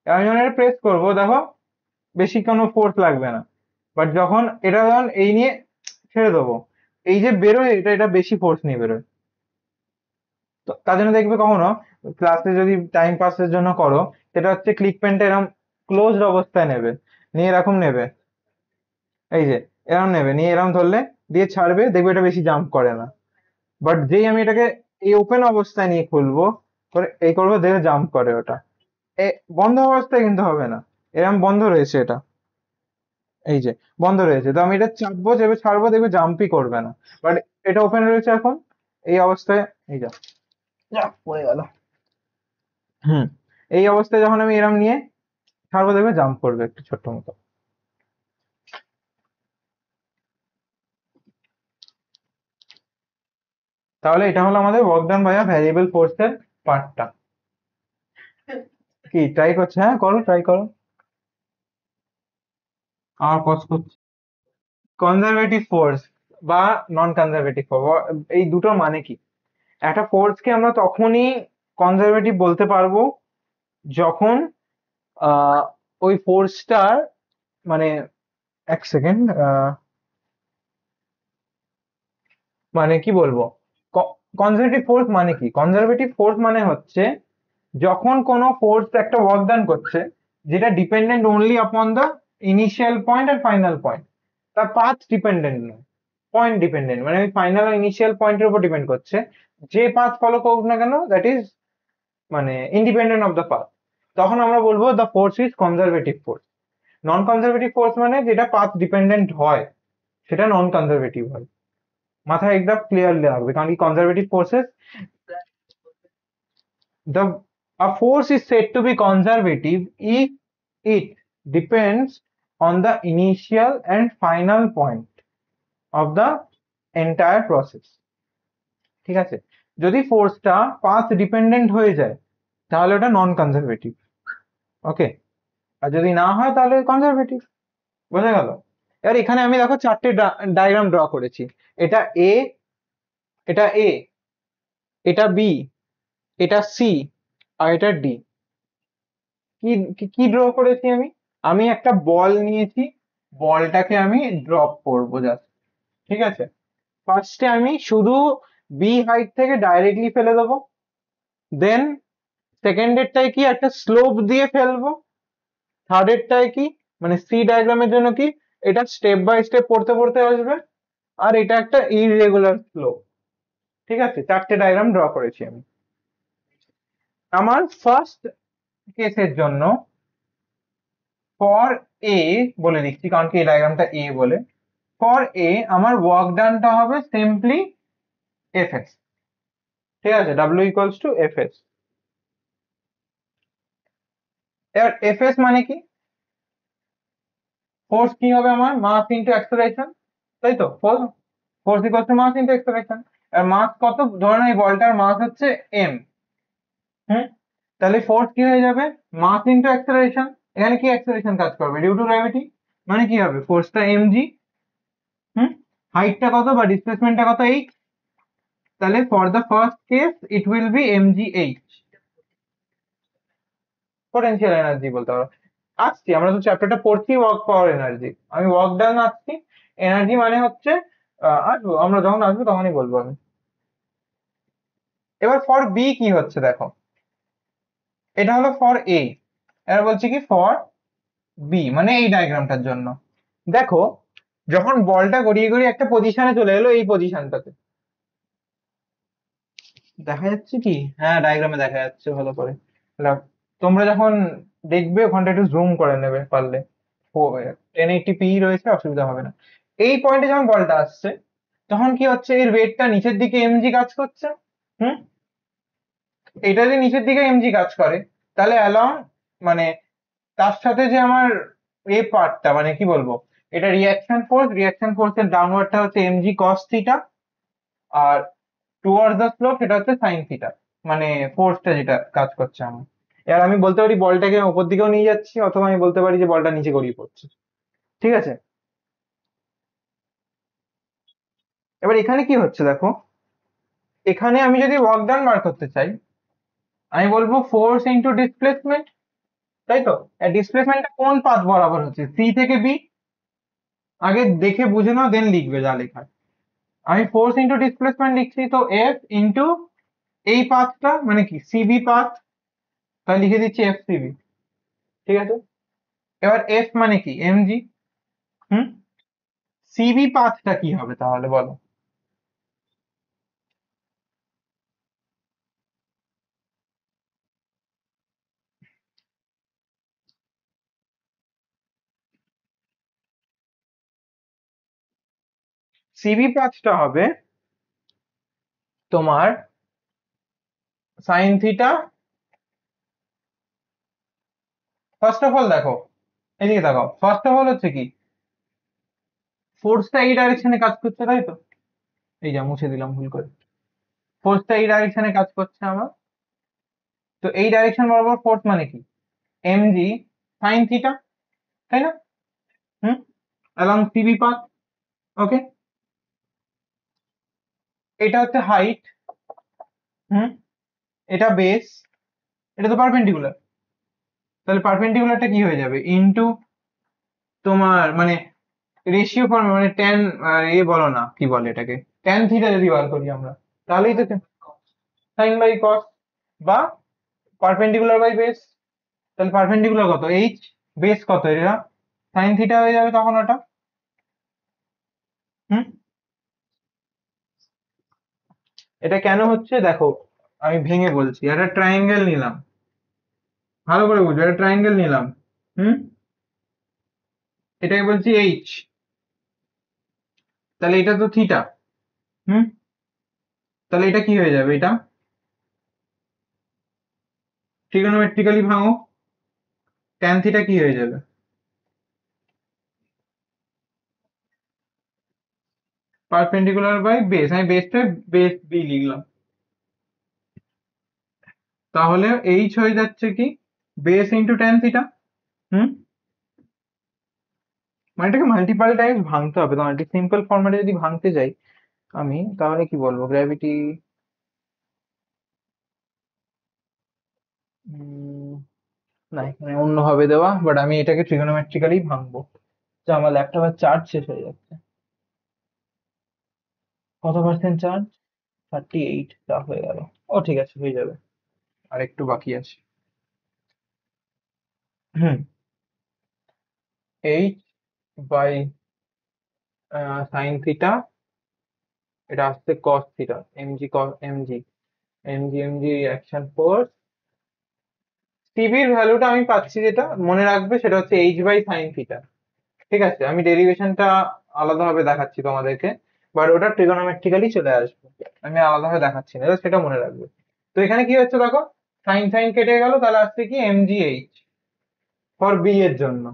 আমি যখন এটা প্রেস করবো দেখো বেশি কোনো ফোর্স লাগবে না, বাট যখন এটা যখন এই নিয়ে ছেড়ে দেবো, এই যে বেরোয় এটা এটা বেশি ফোর্স নিয়ে বেরোয়। তো তার জন্য দেখবে কখনো ক্লাসে যদি টাইম পাসের জন্য করো, সেটা হচ্ছে ক্লিক পেনটা এরকম ক্লোজড অবস্থায় নেবে, নিয়ে এরকম নেবে, এই যে এরকম নেবে, নিয়ে এরকম ধরলে দিয়ে ছাড়বে, দেখবে এটা বেশি জাম্প করে না। বাট যেই আমি এটাকে এই ওপেন অবস্থায় নিয়ে খুলবো, করে এই করবো, দেখবে জাম্প করে ওটা। বন্ধ অবস্থায় কিন্তু হবে না, এরকম বন্ধ রয়েছে এটা, এই যে বন্ধ রয়েছে, তো আমি এটা চাপবো চেপে ছাড়বো দেখবে জাম্পই করবে না। বাট এটা ওপেন রয়েছে এখন এই অবস্থায়, এই যা যা পড়ে গেল, হুম, এই অবস্থায় যখন আমি এরম নিয়ে ছাড়বো দেখবে জাম্প করবে একটু ছোট্ট মতো। তাহলে এটা হলো আমাদের work done by a variable force এর পার্টটা। কি ট্রাই করছে? হ্যাঁ করো, ট্রাই করো। আর পজ করছি। কনজারভেটিভ ফোর্স বা নন কনজারভেটিভ ফোর্স, এই দুটোর মানে কি? একটা ফোর্সকে আমরা তখনই কনজারভেটিভ বলতে পারবো যখন আহ, ওই ফোর্সটার মানে, এক সেকেন্ড, মানে কি বলবো, কনজারভেটিভ ফোর্স মানে কি? কনজারভেটিভ ফোর্স মানে হচ্ছে যখন কোনো ফোর্স একটা ওয়ার্ক ডান করছে যেটা dependent only upon the initial point আর ফাইনাল পয়েন্ট, তার পাথ ডিপেন্ডেন্ট নয়, পয়েন্ট ডিপেন্ডেন্ট, মানে ওই ফাইনাল আর ইনিশিয়াল পয়েন্টের উপর ডিপেন্ড করছে, যে পাথ ফলো করুক না কেন দ্যাট ইজ মানে ইন্ডিপেন্ডেন্ট অফ দ্য পাথ, তখন আমরা বলবো the force is conservative force. Non conservative force মানে যেটা পাথ ডিপেন্ডেন্ট হয় সেটা নন কনজারভেটিভ হয়। মাথায় একদম ক্লিয়ারলি রাখবে, কারণ কি conservative forces, the a force is said to be conservative if it depends on the initial and final point of the entire process। ঠিক আছে, যদি ফোর্সটা পাথ ডিপেন্ডেন্ট হয়ে যায় তাহলে ওটা নন কনজারভেটিভ, ওকে, আর যদি না হয় তাহলে কনজারভেটিভ। বোঝা গেল? এবার এখানে আমি দেখো চারটে ডায়াগ্রাম ড্র করেছি, এটা এ, এটা এ, এটা বি, এটা সি, আর এটা ডি। কি কি ড্র করেছি আমি? আমি একটা বল নিয়েছি, বলটাকে আমি ড্রপ করবো জাস্ট, ঠিক আছে। ফার্স্টে আমি শুধু বি হাইট থেকে ডাইরেক্টলি ফেলে দেবো, দেন সেকেন্ডেরটায় কি একটা স্লোপ দিয়ে ফেলবো, থার্ডেরটায় কি মানে সি ডায়াগ্রামের জন্য কি এটা স্টেপ বাই স্টেপ পড়তে পড়তে আসবে, আর এটা একটা ইররেগুলার স্লোপ। ঠিক আছে, চারটে ডায়াগ্রাম ড্র করেছি আমি। আমার ফার্স্ট কেসের জন্য ফর এ বলে দিচ্ছি, কারণ কি এই ডায়াগ্রামটা এ বলে, ফর এ আমার ওয়ার্ক ডানটা হবে সিম্পলি এফ এস। ঠিক আছে, W equals to F S. এবার এফ এস মানে কি? ফোর্স কি হবে আমার, মাস ইন্টু অ্যাক্সেলারেশন, তাই তো? Force force equals to mass into acceleration. আর মাস কত, ধরুন এই বলটার মাস হচ্ছে এম, হুম, তাহলে ফোর্স কি হয়ে যাবে, মাস ইন্টু অ্যাক্সেলারেশন। এখানে কি অ্যাক্সেলারেশন কাজ করবে, ডিউ টু গ্র্যাভিটি, মানে কি হবে ফোর্সটা এম জি, হুম, হাইটটা কত বা ডিসপ্লেসমেন্টটা কত, এইচ, তাহলে for the first case it will be M G H, potential energy বলতে পারো। আসছি, আমরা তো চ্যাপ্টারটা পড়ছি ওয়ার্ক পাওয়ার এনার্জি, আমি ওয়ার্ক ডান আসছি, এনার্জি মানে হচ্ছে আসবো, আমরা যখন আসবো তখনই বলবো আমি। এবার ফর বি কি হচ্ছে দেখো, এটা হলো ফর এ, এবার বলছি কি ফর বি, মানে এই ডায়াগ্রামটার জন্য দেখো, যখন বলটা গড়িয়ে গড়িয়ে একটা পজিশনে চলে এলো, এই পজিশনটাতে দেখা যাচ্ছে কি, হ্যাঁ ডায়াগ্রামে দেখা যাচ্ছে ভালো করে। তাহলে তোমরা যখন দেখবে ওখানটা একটু জুম করে নেবে পারলে, 1080p রয়েছে, অসুবিধা হবে না। এই পয়েন্টে যখন বলটা আসছে, তখন কি হচ্ছে, এর ওয়েটটা নিচের দিকে এমজি কাজ করছে। হুম, এটা যদি নিচের দিকে এমজি কাজ করে, তাহলে অ্যালং, মানে তার সাথে যে আমার এ পার্টটা, মানে কি বলবো, এটা রিয়াকশন ফোর্সের ডাউনওয়ার্ডটা হচ্ছে এমজি কস থিটা, আর টুয়ার্ডস দ্য স্লোপ সেটা হচ্ছে সাইন থিটা, মানে ফোর্সটা যেটা কাজ করছে আমার। এবার আমি বলতে পারি বলটাকে উপর দিকেও নিয়ে যাচ্ছি, অথবা আমি বলতে পারি যে বলটা নিচে গড়িয়ে পড়ছে। ঠিক আছে, এবার এখানে কি হচ্ছে দেখো, এখানে আমি যদি ওয়ার্ক ডান বার করতে চাই, আমি বলবো ফোর্স ইন্টু ডিসপ্লেসমেন্ট, তাই তো। ডিসপ্লেসমেন্টটা কোন পাথ বরাবর হচ্ছে, সি থেকে বি, আগে দেখে বুঝে নাও দেন লিখবে যা লেখার। আমি ফোর্স ইন্টু ডিসপ্লেসমেন্ট লিখছি, তো এফ ইন্টু এই পাথটা মানে কি সিবি পাথ, তাই লিখে দিচ্ছি এফ সিবি। ঠিক আছে, এবার এফ মানে কি এমজি। হুম, সিবি পাথটা কি হবে তাহলে বলো। সিবি পাথটা হবে তোমার sine theta. First of all দেখো, এদিকে দেখো, ফার্স্ট অফ অল হচ্ছে কি, ফোর্সটা এই ডাইরেকশনে কাজ করছে, তাই তো। এই যা মুছে দিলাম ভুল করে, ফোর্সটা এই ডাইরেকশনে কাজ করছে আমার। তো এই ডাইরেকশন বরাবর ফোর্স মানে কি এমজি সাইন থিটা, তাই না। হুম, অ্যালং সিবি পাথ। ওকে, এটা হচ্ছে হাইট। হুম, এটা বেস, এটা তো পারপেন্ডিকুলার, তাহলে পারপেন্ডিকুলারটা কি হয়ে যাবে ইনটু তোমার মানে রেশিও ফর্মে, মানে ট্যান, এ বলো না কি বলে এটাকে, ট্যান থিটা যদি বার করি আমরা, তাহলেই তো সাইন বাই কস, বা পারপেন্ডিকুলার বাই বেস। তাহলে পারপেন্ডিকুলার কত এইচ, বেস কত এটা, সাইন থিটা হয়ে যাবে তখন ওটা। হুম, এটা কেন হচ্ছে দেখো, আমি ভেঙে বলছি, একটা ট্রায়াঙ্গেল নিলাম, ভালো করে বুঝো, একটা ট্রায়াঙ্গেল নিলাম। হুম, এটাকে বলছি এইচ, তাহলে এটা তো থিটা। হুম, তাহলে এটা কি হয়ে যাবে, এটা ট্রিগোনোমেট্রিক্যালি ভাঙো, ট্যান থিটা কি হয়ে যাবে, পারপেন্ডিকুলার বাই বেস, আমি বেসটা বেস বি লিখলাম, তাহলে এইচ হয়ে যাচ্ছে কি বেস ইন্টু ট্যান থিটা। হুম, মানে এটাকে মাল্টিপাল টাইমস ভাঙতে হবে, তো মাল্টি সিম্পল ফরম্যাটে যদি ভাঙতে যাই আমি, তাহলে কি বলবো, গ্র্যাভিটি, না এখানে অন্যভাবে দেওয়া, বাট আমি এটাকে ট্রিগোনোমেট্রিক্যালি ভাঙবো। যে আমার ল্যাপটপের চার্জ শেষ হয়ে যাচ্ছে, কত পার্সেন্ট চার্জ, 38, তা হয়ে গেল। ও ঠিক আছে, হয়ে যাবে, আর একটু বাকি আছে। হুম, এইচ বাই সাইন থিটা, এটা আসছে কস থিটা, এমজি কস এমজি, এমজি রিঅ্যাকশন ফোর্স। সিবির ভ্যালুটা আমি পাচ্ছি, যেটা মনে রাখবে সেটা হচ্ছে এইচ বাই সাইন থিটা। ঠিক আছে, আমি ডেরিভেশনটা আলাদাভাবে দেখাচ্ছি তোমাদেরকে, বাট ওটা ট্রিগোনোমেট্রিক্যালি চলে আসবে, আমি আলাদাভাবে দেখাচ্ছি না, সেটা মনে রাখবে। তো এখানে কি হচ্ছে দেখো, সাইন সাইন কেটে গেল, তাহলে আসছে কি এমজি এইচ ফর বি এর জন্য।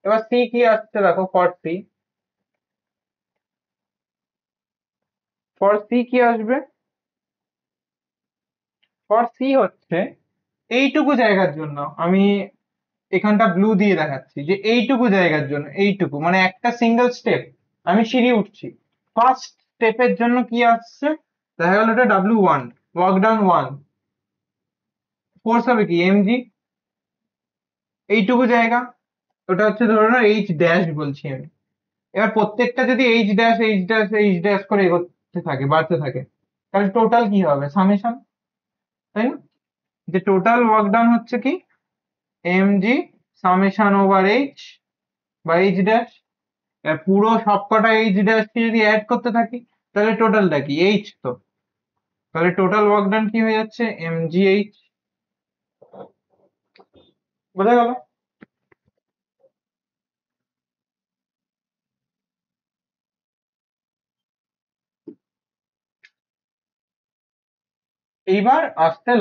এবার সি কি আসছে দেখো, ফর সি, ফর সি কি আসবে, ফর সি হচ্ছে এইটুকু জায়গার জন্য, আমি এখানটা ব্লু দিয়ে দেখাচ্ছি, যে এইটুকু জায়গার জন্য, এইটুকু মানে একটা সিঙ্গেল স্টেপ, আমি সিঁড়ি উঠছি, ফার্স্ট স্টেপের জন্য কি আসছে, দেখা গেল এটা W1, ওয়ার্ক ডাউন 1, ফোর্স হবে কি এমজি, এইটুকু জায়গা, ওটা হচ্ছে ধরো না এইচ ড্যাশ বলছি আমি। এবার প্রত্যেকটা যদি H dash H dash H dash করে এগোতে থাকে, বাড়তে থাকে, তাহলে টোটাল কি হবে, সামেশন, তাই না? যে টোটাল ওয়ার্ক ডান হচ্ছে কি mg সামেশন ওভার এইচ বা এইচ ড্যাশ। পুরো সবকটা এইচ ড্যাশ কে যদি অ্যাড করতে থাকি তাহলে টোটালটা কি এইচ, তো তাহলে টোটাল ওয়ার্ক ডান কি হয়ে যাচ্ছে mg এইচ। বোঝা গেল? এইবার আসছে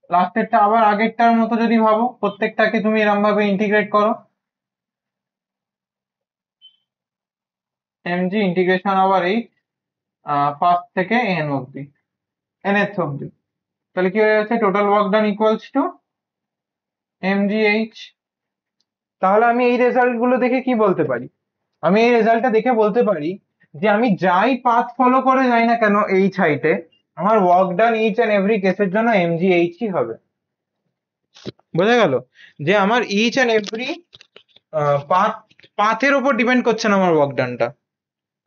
লাস্টেরটা আবার আগেরটার মতো যদি ভাবো, প্রত্যেকটাকে তুমি এরকম ভাবে ইন্টিগ্রেট করো, mg integration over H first থেকে এন অব্দি, nth অব্দি। তাহলে কি হয়ে যাচ্ছে, total work done equals two mgh। তাহলে আমি এই রেজাল্ট গুলো দেখে কি বলতে পারি, আমি এই রেজাল্টটা দেখে বলতে পারি যে আমি যাই পাথ ফলো করে যাই না কেন এইচ হাইটে, আমার work done each and every কেসের জন্য mgh ই হবে। বোঝা গেল? যে আমার ইচ এন্ড এভরি পাথ, পাথের উপর ডিপেন্ড করছে না আমার ওয়ার্ক ডানটা।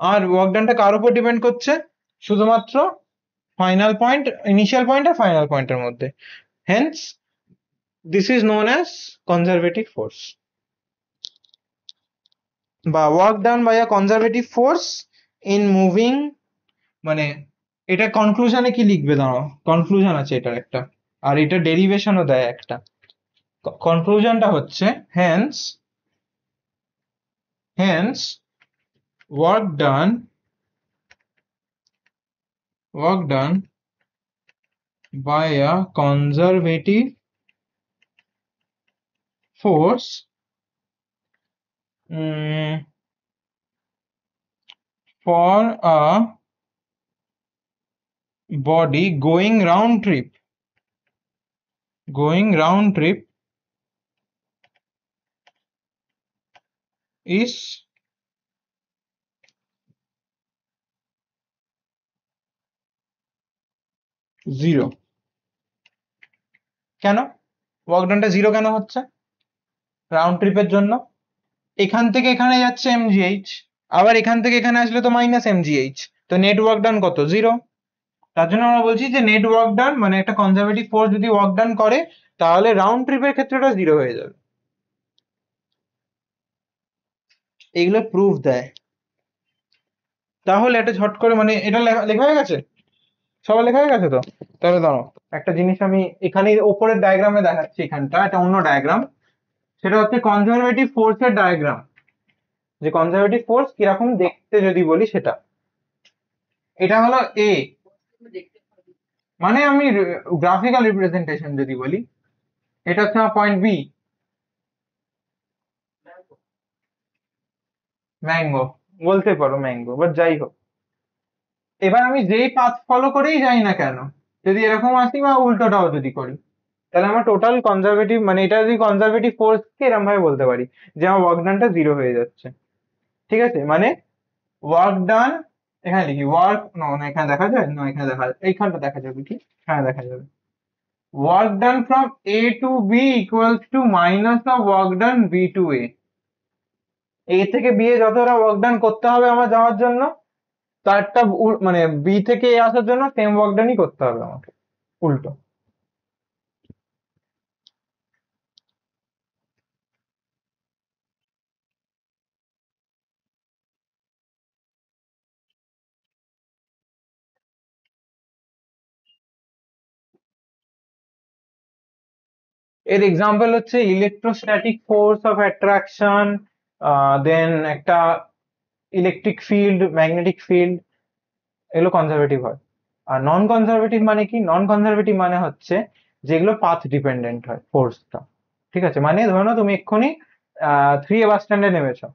আর ওয়ার্ক ডানটা কার উপর ডিপেন্ড করছে, শুধুমাত্র ফাইনাল পয়েন্ট, ইনিশিয়াল পয়েন্ট আর ফাইনাল পয়েন্টের মধ্যে। Hence this is known as conservative force, বা work done by a conservative force in moving, মানে এটা কনক্লুশনে কি লিখবে দাঁড়াও, কনক্লুশন আছে এটার একটা, আর এটা ডেরিভেশনও দেয় একটা। কনক্লুশনটা হচ্ছে hence hence work done by a conservative force for a body going round trip is zero। কেন ওয়ার্ক ডানটা জিরো কেন হচ্ছে রাউন্ড ট্রিপের জন্য? এখান থেকে এখানে যাচ্ছে mgh, আবার এখান থেকে এখানে আসলে তো মাইনাস mgh, তো নেট ওয়ার্ক ডান কত, জিরো। তার জন্য আমরা বলছি যে নেট ওয়ার্ক ডান মানে একটা কনজারভেটিভ ফোর্স যদি ওয়ার্ক ডান করে তাহলে রাউন্ড ট্রিপের ক্ষেত্রেটা জিরো হয়ে যাবে। এগুলো প্রুফ দেয়। তাহলে এটা ঝট করে মানে এটা লেখা হয়ে গেছে, সবার লেখা হয়ে গেছে তো? তাহলে দাঁড়াও, একটা জিনিস আমি এখানে ওপরের ডায়াগ্রামে দেখাচ্ছি, এখানটা এটা অন্য ডায়াগ্রাম, সেটা হচ্ছে কনজারভেটিভ ফোর্সের ডায়াগ্রাম, যে কনজারভেটিভ ফোর্স কিরকম দেখতে যদি বলি সেটা। এটা হলো এ, মানে আমি গ্রাফিক্যাল রিপ্রেজেন্টেশন যদি বলি, এটা হচ্ছে আমার পয়েন্ট বি, ম্যাঙ্গো বলতে পারো, ম্যাঙ্গো, বাট যাই হোক। এবার আমি যেই পাথ ফলো করেই যাই না কেন, যদি এরকম আসি বা উল্টোটাও যদি করি, তাহলে আমার টোটাল কনজারভেটিভ মানে এটা যদি কনজারভেটিভ ফোর্স কে এরকম ভাবে বলতে পারি যে আমার ওয়ার্ক ডানটা জিরো হয়ে যাচ্ছে। ঠিক আছে, মানে ওয়ার্ক ডান, এখানে লিখি ওয়ার্ক, না এখানে দেখা যায় না, এখানে দেখা যায়, এইখানটা দেখা যাবে কি, হ্যাঁ দেখা যাবে। Work done from A to B equals to minus of work done B to A. A থেকে বি এ যতটা ওয়ার্ক ডান করতে হবে আমার যাওয়ার জন্য, তারটা মানে বি থেকে এ আসার জন্য সেম ওয়ার্ক ডানই করতে হবে আমাকে, উল্টো। এর এক্সাম্পল হচ্ছে ইলেকট্রোস্ট্যাটিক ফোর্স অফ অ্যাট্রাকশন, দেন একটা ইলেকট্রিক ফিল্ড, ম্যাগনেটিক ফিল্ড, এগুলো কনজারভেটিভ হয়। আর নন কনজারভেটিভ মানে কি, নন কনজারভেটিভ মানে হচ্ছে যেগুলো পাথ ডিপেন্ডেন্ট হয় ফোর্সটা। ঠিক আছে, মানে ধরো না তুমি এক্ষুনি 3A বাস স্ট্যান্ডে নেমেছো,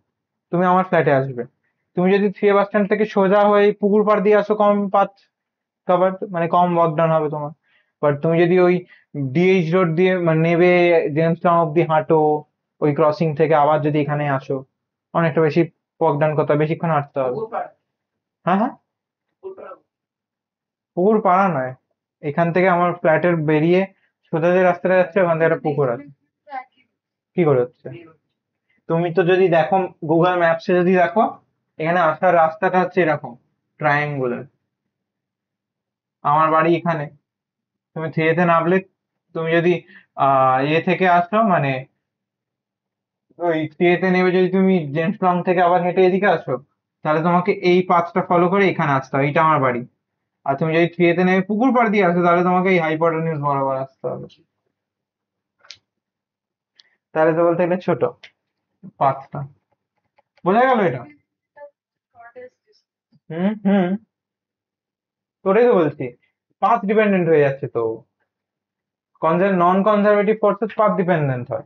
তুমি আমার ফ্ল্যাটে আসবে, তুমি যদি 3A বাস স্ট্যান্ড থেকে সোজা হয়ে পুকুর পাড় দিয়ে আসো, কম পাথ কভার মানে কম ওয়ার্ক ডান হবে তোমার। বাট তুমি যদি ওই ডিএইচ রোড দিয়ে মানে নেবে জেমস টাউন অব্দি হাঁটো, ওই ক্রসিং থেকে আবার যদি এখানে আসো, অনেকটা বেশি ওয়ার্ক ডান করতে হবে, বেশিক্ষণ হাঁটতে হবে। হ্যাঁ হ্যাঁ, পুকুর পাড়া নয়, এখান থেকে আমার ফ্ল্যাটের বেরিয়ে সোজা যে রাস্তাটা যাচ্ছে ওখান থেকে একটা পুকুর আছে। কি করে হচ্ছে, তুমি তো যদি দেখো গুগল ম্যাপসে যদি দেখো, এখানে আসার রাস্তাটা হচ্ছে এরকম ট্রায়াঙ্গুলার, আমার বাড়ি এখানে, তুমি থ্রিয়েতে নামলে, তুমি যদি ইয়ে থেকে আসো, মানে ওই থ্রিয়েতে নেমে যদি তুমি জেমস লং থেকে আবার হেঁটে এদিকে আসো, তাহলে তোমাকে এই পাথটা ফলো করে এখানে আসতে হবে, এইটা আমার বাড়ি। আর তুমি যদি থ্রিয়েতে নেমে পুকুর পাড় দিয়ে আসো, তাহলে তোমাকে এই হাইপোটেনিউজ বরাবর আসতে হবে। তাহলে তো বলতে গেলে ছোট পাথটা, বোঝা গেল এটা? হুম হুম, তোটাই তো বলছি, পাথ ডিপেন্ডেন্ট হয়ে যাচ্ছে তো। নন কনজারভেটিভ ফোর্সেস পাথ ডিপেন্ডেন্ট হয়।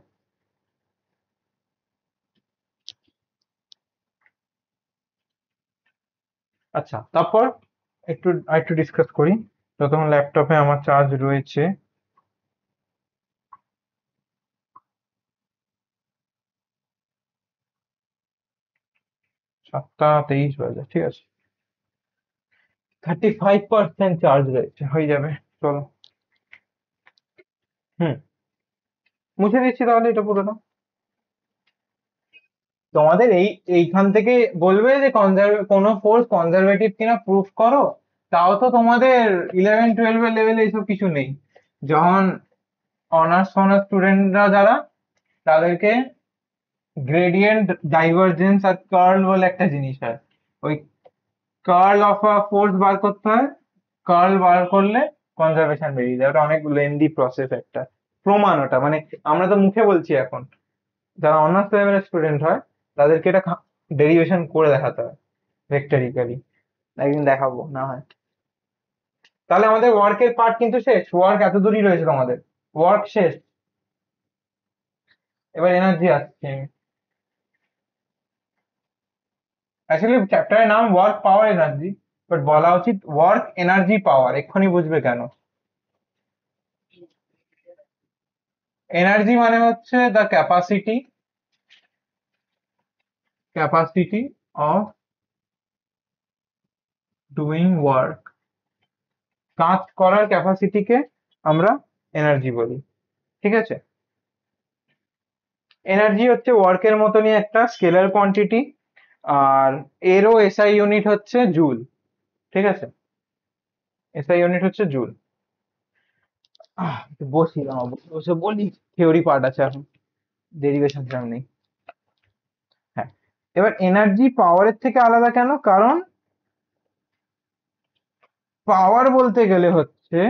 আচ্ছা, তারপর আরেকটু ডিসকাস করি। যতক্ষণ ল্যাপটপে আমার চার্জ রয়েছে। 7:23 বাজে, ঠিক আছে, 35% চার্জ রয়েছে, হয়ে যাবে। চলো। হুম, মুছে দিচ্ছি তাহলে এটা পুরোটা। তোমাদের এইখান থেকে বলবে যে কোনো ফোর্স কনজারভেটিভ কিনা প্রুফ করো, তাও তো তোমাদের 11-12 লেভেলে এইসব কিছু নেই। যখন অনার্স ফনার্স স্টুডেন্টরা যারা, তাদেরকে গ্রেডিয়েন্ট ডাইভারজেন্স আর কার্ল বলে একটা জিনিস হয়। ওই কার্ল অফ আ ফোর্স বার করতে হয়, কার্ল বার করলে কনজারভেশন বেরিয়ে যায়। ওটা অনেক লেন্দি প্রসেস একটা, প্রমাণ ওটা, মানে আমরা তো মুখে বলছি এখন, যারা অনার্স লেভেলের স্টুডেন্ট হয় তাদেরকে এটা ডেরিভেশন করে দেখাতে হয় ভেক্টরিক্যালি। একদিন দেখাবো না হয়। তাহলে আমাদের ওয়ার্কের পার্ট কিন্তু শেষ, ওয়ার্ক এত দূরই রয়েছে তোমাদের, ওয়ার্ক শেষ। এবার এনার্জি আসছে। অ্যাকচুয়ালি চ্যাপ্টারের নাম ওয়ার্ক পাওয়ার এনার্জি, বাট বলা উচিত ওয়ার্ক এনার্জি পাওয়ার, এক্ষুনি বুঝবে কেন। এনার্জি মানে হচ্ছে the capacity of doing work, কাজ করার ক্যাপাসিটিকে আমরা এনার্জি বলি, ঠিক আছে। এনার্জি হচ্ছে ওয়ার্কের মতনই একটা স্কেলার কোয়ান্টিটি, আর এরও এসআই ইউনিট হচ্ছে জুল, ঠিক আছে। এসআই ইউনিট হচ্ছে জুল। একটু বসি, বসে বসে বলি, থিওরি পার্ট আছে এখন, ডেরিভেশন টার্ম নেই। হ্যাঁ, এবার এনার্জি পাওয়ারের থেকে আলাদা কেন? কারণ পাওয়ার বলতে গেলে হচ্ছে,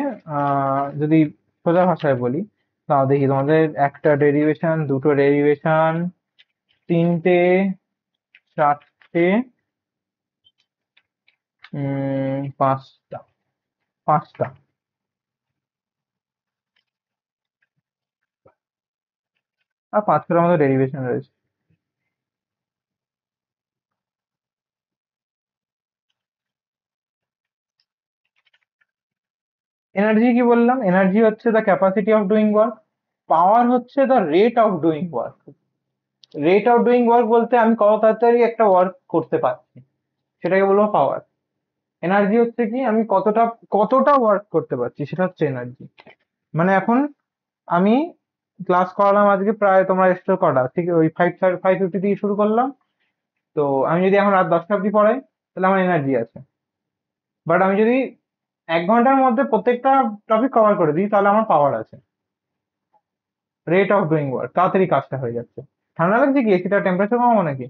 যদি সোজা ভাষায় বলি, তাও দেখি তোমাদের একটা ডেরিভেশন, দুটো ডেরিভেশন, তিনটে, চারটে, পাঁচটা, পাঁচটা, আর পাঁচটার মতো ডেরিভেশন রয়েছে। এনার্জি কি বললাম? এনার্জি হচ্ছে the capacity of doing work, power হচ্ছে the rate of doing work. Rate of doing work বলতে আমি কত তাড়াতাড়ি একটা ওয়ার্ক করতে পারছি, সেটাকে বলবো পাওয়ার। এনার্জি হচ্ছে কি আমি কতটা কতটা ওয়ার্ক করতে পারছি, সেটা হচ্ছে এনার্জি। মানে এখন আমি ক্লাস করালাম আজকে, প্রায় তোমরা এসছো কটা ঠিক ওই 5:50 থেকে শুরু করলাম। তো আমি যদি এখন রাত 10টা অব্দি পড়াই, তাহলে আমার এনার্জি আছে। বাট আমি যদি 1 ঘন্টার মধ্যে প্রত্যেকটা টপিক কভার করে দিই, তাহলে আমার পাওয়ার আছে। রেট অফ ডুইং ওয়ার্ক, তাড়াতাড়ি কাজটা হয়ে যাচ্ছে। ঠান্ডা লাগছে কি? এসিটা টেম্পারেচার কমাবো নাকি?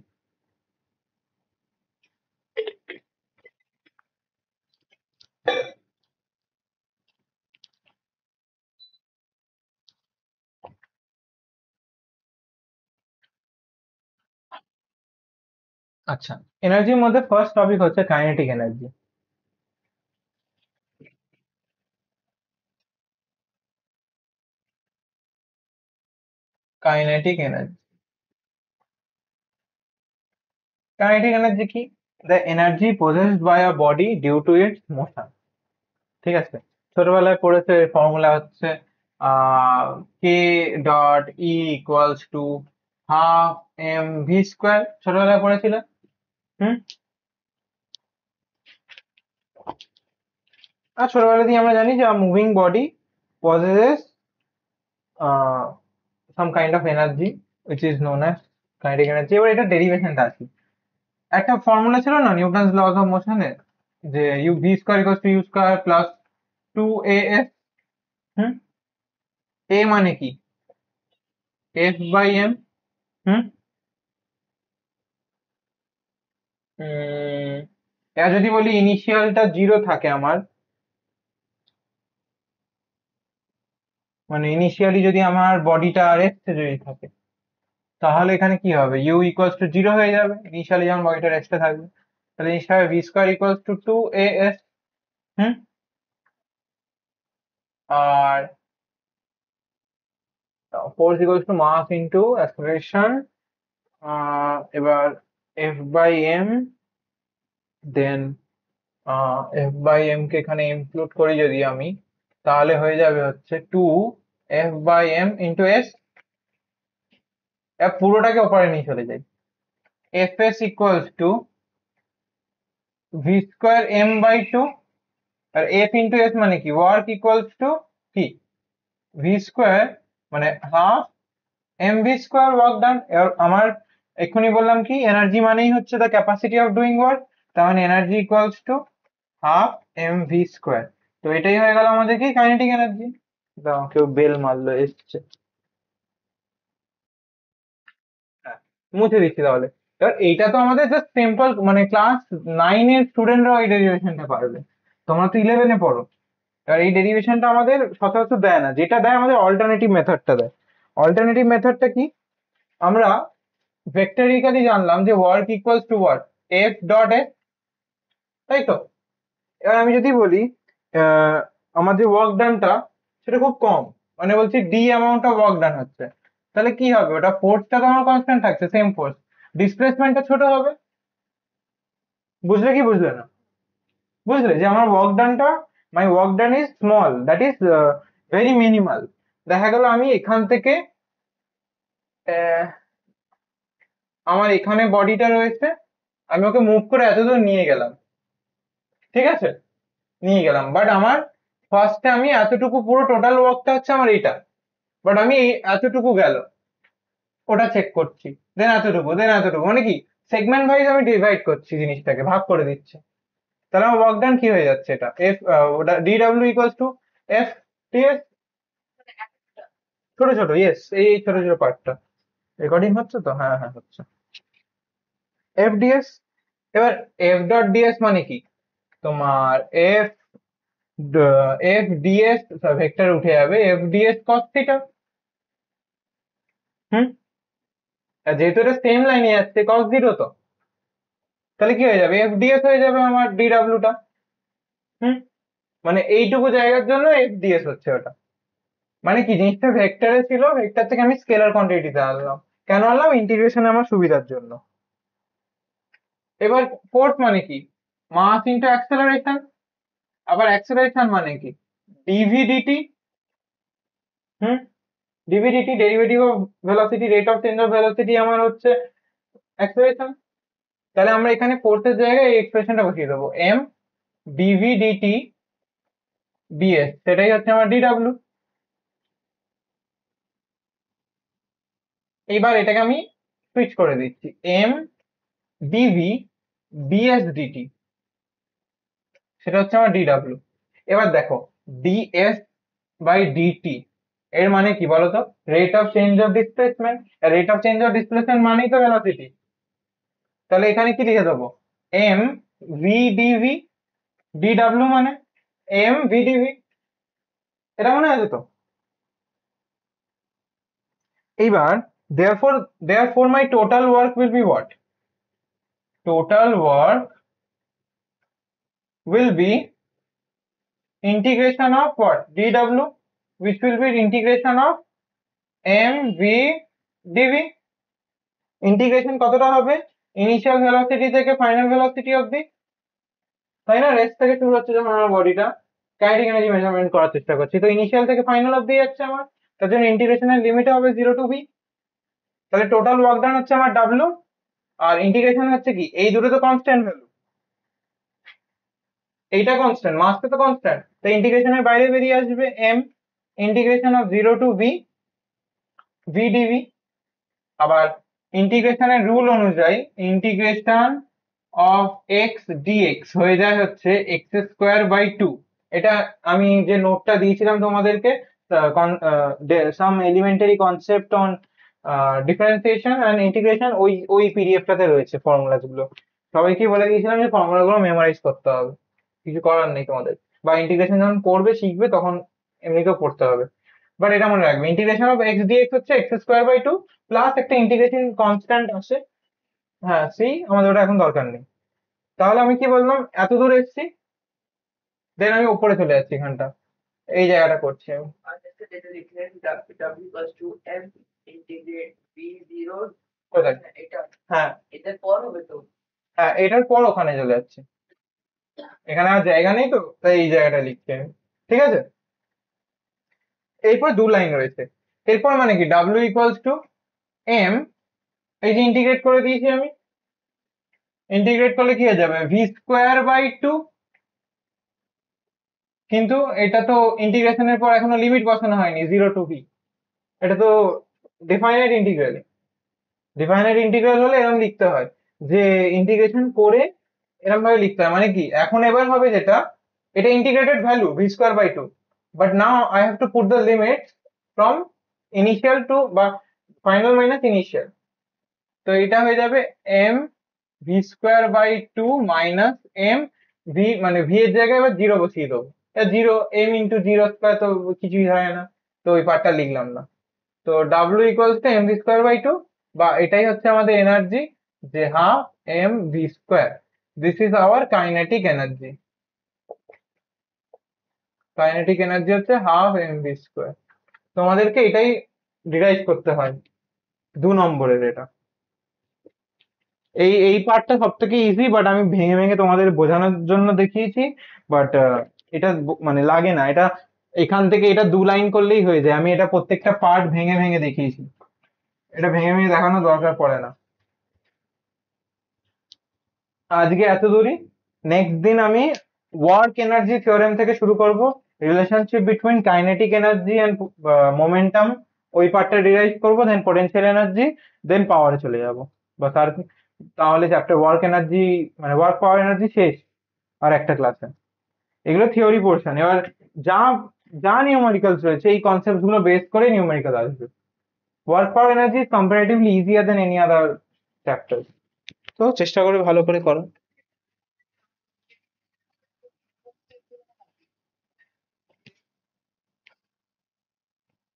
আচ্ছা, এনার্জির মধ্যে ফার্স্ট টপিক হচ্ছে kinetic energy. Kinetic energy, kinetic energy কি? The energy possessed by a body due to its motion, ঠিক আছে। ছোটবেলায় পড়েছে, ফর্মুলা হচ্ছে K dot E equals to half M V square, ছোটবেলায় পড়েছিল। হুম, আর ছোটবেলা দিয়ে আমরা জানি যে moving body possesses some kind of energy which is known as kinetic energy। এবার এটা ডেরিভেশনটা আছে, একটা ফর্মুলা ছিল না নিউটনস লস অফ মোশনের, যে U V square equals to U square plus 2as। হুম, a মানে কি, f/m। হুম, এবার যদি বলি ইনিশিয়ালটা 0 থাকে আমার, মানে ইনিশিয়ালি যদি আমার বডিটা রেস্টে যদি থাকে, তাহলে এখানে কি হবে, ইউ ইকুয়ালস টু 0 হয়ে যাবে, ইনিশিয়ালি যখন বডিটা রেস্টে থাকবে। তাহলে জিনিসটা হবে v² ইকুয়ালস টু 2as। হুম, আর force equals to mass into acceleration. এবার f/m, দেন f/m কে এখানে ইনক্লুড করি যদি আমি, তাহলে হয়ে যাবে হচ্ছে 2f/m ইন্টু s। পুরোটাকে ওপরে নিয়ে চলে যাই, fs ইকুয়ালস টু v²m/2। আর f ইন্টু s মানে কি, ওয়ার্ক ইকুয়ালস টু কি, v², মানে হাফ mv² ওয়ার্ক ডান। এবার আমার এক্ষুনি বললাম কি, এনার্জি মানেই হচ্ছে the capacity of doing work, তার মানে energy equals to half mv²। তো এটাই হয়ে গেল আমাদের কি, কাইনেটিক এনার্জি। দাও, কেউ বেল মারলো, এসছে। হ্যাঁ, মুছে দিচ্ছি তাহলে। এবার এইটা তো আমাদের জাস্ট সিম্পল, মানে ক্লাস 9 এর স্টুডেন্টরা এই ডেরিভেশনটা পারবে, তোমরা তো 11-এ পড়ো। এবার এই ডেরিভেশনটা আমাদের সচরাচর দেয় না, যেটা দেয় আমাদের অল্টারনেটিভ মেথডটা দেয়। অল্টারনেটিভ মেথডটা কি, আমরা ভেক্টরিক্যালি জানলাম যে work equals to what, f.s, তাই তো। এবার আমি যদি বলি আহ, আমার যে ওয়ার্ক ডানটা সেটা খুব কম, মানে বলছি ডি অ্যামাউন্ট অফ ওয়ার্ক ডান হচ্ছে, তাহলে কি হবে, ওটা ফোর্সটা তো আমার কনস্ট্যান্ট থাকছে, সেম ফোর্স, ডিসপ্লেসমেন্টটা ছোট হবে। বুঝলে কি বুঝলে না? বুঝলে যে আমার ওয়ার্ক ডানটা, my work done is small, that is very minimal. দেখা গেল আমি এখান থেকে আহ, আমার এখানে বডিটা রয়েছে, আমি ওকে মুভ করে এতদূর নিয়ে গেলাম, ঠিক আছে, নিয়ে গেলাম, বাট আমার ফার্স্টে আমি এতটুকু, পুরো টোটাল ওয়ার্কটা হচ্ছে আমার এইটা, বাট আমি এই এতটুকু গেল, ওটা চেক করছি, দেন এতটুকু, দেন এতটুকু, মানে কি সেগমেন্ট ওয়াইজ আমি ডিভাইড করছি, জিনিসটাকে ভাগ করে দিচ্ছি। তাহলে আমার ওয়ার্ক ডান কি হয়ে যাচ্ছে, এটা এফ, ওটা DW ইকুয়ালস টু f/ts। ছোট ছোট, ইয়েস, এই ছোট ছোট পার্টটা। রেকর্ডিং হচ্ছে তো, হ্যাঁ হ্যাঁ হচ্ছে। f/ds। এবার f.ds মানে কি, তোমার f/ds ভেক্টর উঠে যাবে f/ds cos থিটা। হুম, আর যেহেতু এটা সেম লাইনে যাচ্ছে cos 0, তো তাহলে কি হয়ে যাবে, f/ds হয়ে যাবে আমার dw টা। হুম, মানে এইটুকু জায়গার জন্য f/ds হচ্ছে ওটা। মানে কি, জিনিসটা ভেক্টরে ছিল, ভেক্টর থেকে আমি স্কেলার কোয়ান্টিটিতে আনলাম, কেন আনলাম, ইন্টিগ্রেশন আমার সুবিধার জন্য। এবার ফোর্স মানে কি, মাস ইন্টু অ্যাক্সেলারেশন। আবার অ্যাক্সেলারেশন মানে কি, dv/dt। Hmm, dv/dt, derivative of velocity, rate of change of velocity আমার হচ্ছে অ্যাক্সেলারেশন। তাহলে আমরা এখানে ফোর্সের জায়গায় এই এক্সপ্রেশনটা বসিয়ে দেবো, m dv/dt ds, সেটাই হচ্ছে আমার dw। এইবার এটাকে আমি সুইচ করে দিচ্ছি, m dv ds/dt, সেটা হচ্ছে আমার dw। এবার দেখো, ds/dt এর মানে কি বলতো, rate of change of displacement. Rate of change of displacement মানেই তো ভেলোসিটি। তাহলে এখানে কি লিখে দেবো, m v/dv, dw মানে m v/dv। এটা মনে আছে তো? এইবার therefore my total work will be what, total work will be integration of what, dw, which will be integration of m v/dv। Integration কতটা হবে, ইনিশিয়াল ভেলোসিটি থেকে ফাইনাল ভেলোসিটি অবধি, তাই না, রেস্ট থেকে শুরু হচ্ছে যখন আমার বডিটা কাইনেটিক এনার্জি মেজারমেন্ট করার চেষ্টা করছি, তো ইনিশিয়াল থেকে ফাইনাল অবধি যাচ্ছে আমার, তার জন্য ইন্টিগ্রেশনের লিমিট হবে 0 টু v। তাহলে টোটাল ওয়ার্ক ডান হচ্ছে আমার w, আর ইন্টিগ্রেশন হচ্ছে কি, এই দুটো তো কনস্ট্যান্ট ভ্যালু, এইটা কনস্ট্যান্ট, মাসটা তো কনস্ট্যান্ট, তো ইন্টিগ্রেশনের বাইরে বেরিয়ে আসবে m integration of 0 two v/dv। আবার ইন্টিগ্রেশনের রুল অনুযায়ী ইন্টিগ্রেশন অফ x dx হয়ে যায় হচ্ছে x² বাই 2। এটা আমি যে নোটটা দিয়েছিলাম তোমাদেরকে, some elementary concept on differentiation and integration, ওই ওই পিডিএফটাতে রয়েছে ফর্মুলাস গুলো। সবাইকে বলে দিয়েছিলাম যে ফর্মুলা গুলো মেমোরাইজ করতে হবে, কিছু করার নেই তোমাদের। বা ইন্টিগ্রেশন যখন করবে শিখবে তখন এমনিতেও পড়তে হবে। বাট এটা মনে রাখবে, ইন্টিগ্রেশন অফ এক্স ডিএক্স হচ্ছে X square by two, plus একটা ইন্টিগ্রেশন কনস্ট্যান্ট আছে। হ্যাঁ, সেই আমাদের ওটা এখন দরকার নেই। তাহলে আমি কি বললাম, এত দূর এসেছি, দেন আমি উপরে চলে যাচ্ছি এখানটা, এই জায়গাটা করছি আমি। আচ্ছা, যেটা লিখলেন w equals to m integrate v0, কোথায়? এটা হ্যাঁ এটার পর হবে তো? হ্যাঁ, এটার পর ওখানে চলে যাচ্ছে, এখানে আর জায়গা নেই তো, তাই এই জায়গাটা লিখছি আমি। ঠিক আছে, এরপর দু লাইন রয়েছে। এরপর মানে কি, ডাব্লিউ ইকুয়ালস টু এম, এই যে ইন্টিগ্রেট করে দিয়েছি আমি, ইন্টিগ্রেট করলে কি হয়ে যাবে, ভি স্কোয়ার বাই টু। কিন্তু এটা তো ইন্টিগ্রেশনের পর এখনো লিমিট বসানো হয়নি, জিরো টু ভি। এটা তো ডিফাইনাইট ইন্টিগ্রাল। ডিফাইনাইট ইন্টিগ্রাল হলে এরকম লিখতে হয়, যে ইন্টিগ্রেশন করে এরকম ভাবে লিখতে হয়। মানে কি, এখন এবার হবে যেটা, এটা integrated value V square by two, but now I have to put the limit from initial to বা ফাইনাল মাইনাস ইনিশিয়াল। তো এটা হয়ে যাবে M V square by two minus M V, মানে ভি এর জায়গায় এবার জিরো বসিয়ে দেবো। Zero, M into zero square তো কিছুই হয় না, তো ওই পার্টটা লিখলাম না। তো W equals to M V square by two, বা এটাই হচ্ছে আমাদের এনার্জি, যে half M V square. This is our kinetic energy. Kinetic energy হচ্ছে হাফ এম ভি স্কোয়ার। তোমাদেরকে এটাই ডিরাইভ করতে হয়, 2 নম্বরের এটা। এই এই পার্টটা সব থেকে ইজি, বাট আমি ভেঙে ভেঙে তোমাদের বোঝানোর জন্য দেখিয়েছি। বাট এটা মানে লাগে না, এটা এখান থেকে এটা 2 লাইন করলেই হয়ে যায়। আমি এটা প্রত্যেকটা পার্ট ভেঙে ভেঙে দেখিয়েছি, এটা ভেঙে ভেঙে দেখানোর দরকার পড়ে না। আজকে এত দূরই। নেক্সট দিন আমি ওয়ার্ক এনার্জি থিওরেম থেকে শুরু করব, relationship between kinetic energy and momentum, ওই পার্টটা ডিরাইভ করবো, দেন পোটেনশিয়াল এনার্জি, দেন পাওয়ারে চলে যাব। বা তার, তাহলে চ্যাপ্টার ওয়ার্ক এনার্জি মানে ওয়ার্ক পাওয়ার এনার্জি শেষ আর একটা ক্লাসে। এগুলো থিওরি পোর্শন। এবার যা যা নিউমেরিক্যালস রয়েছে এই কনসেপ্ট গুলো বেস করে নিউমেরিক্যাল আসবে। Work power energy is comparatively easier than any other chapter. তো চেষ্টা করে ভালো করে করো।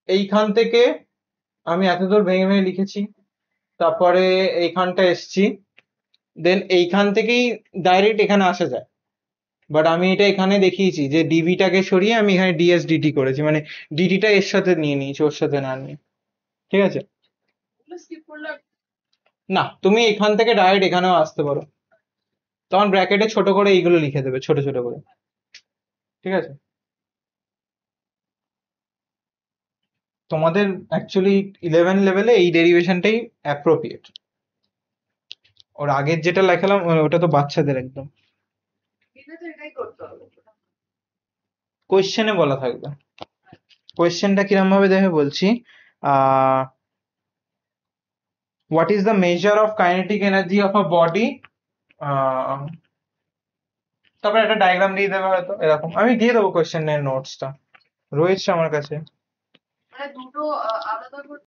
এইখান থেকে আমি এতদূর ভেঙে ভেঙে লিখেছি, তারপরে এইখানটা এসছি, দেন এইখান থেকেই ডাইরেক্ট এখানে আসা যায়। বাট আমি এটা এখানে দেখিয়েছি যে ডিভিটাকে সরিয়ে আমি এখানে ডিএস ডিটি করেছি, মানে ডিটিটা এর সাথে নিয়ে নিয়েছি, ওর সাথে না নিয়ে। ঠিক আছে, স্কিপ করলাম। না তুমি এখান থেকে ডাইরেক্ট এখানেও আসতে পারো, তখন ব্র্যাকেটে ছোট করে এইগুলো লিখে দেবে, ছোট ছোট করে। ঠিক আছে, তোমাদের অ্যাকচুয়ালি 11 লেভেলে এই ডেরিভেশনটাই অ্যাপ্রোপ্রিয়েট। ওর আগের যেটা লেখালাম ওটা তো বাচ্চাদের একদম। ঠিক আছে, এটাই করতে হবে। কোয়েশ্চেনে বলা থাকবে। কোয়েশ্চেনটা কিরম ভাবে দেখে বলছি, আহ what is the measure of kinetic energy of a body, আহ, তারপরে একটা ডায়াগ্রাম দিয়ে দেবে হয়তো এরকম, আমি দিয়ে দেবো কোয়েশ্চেনের নোটসটা রয়েছে আমার কাছে। মানে দুটো আলাদা করে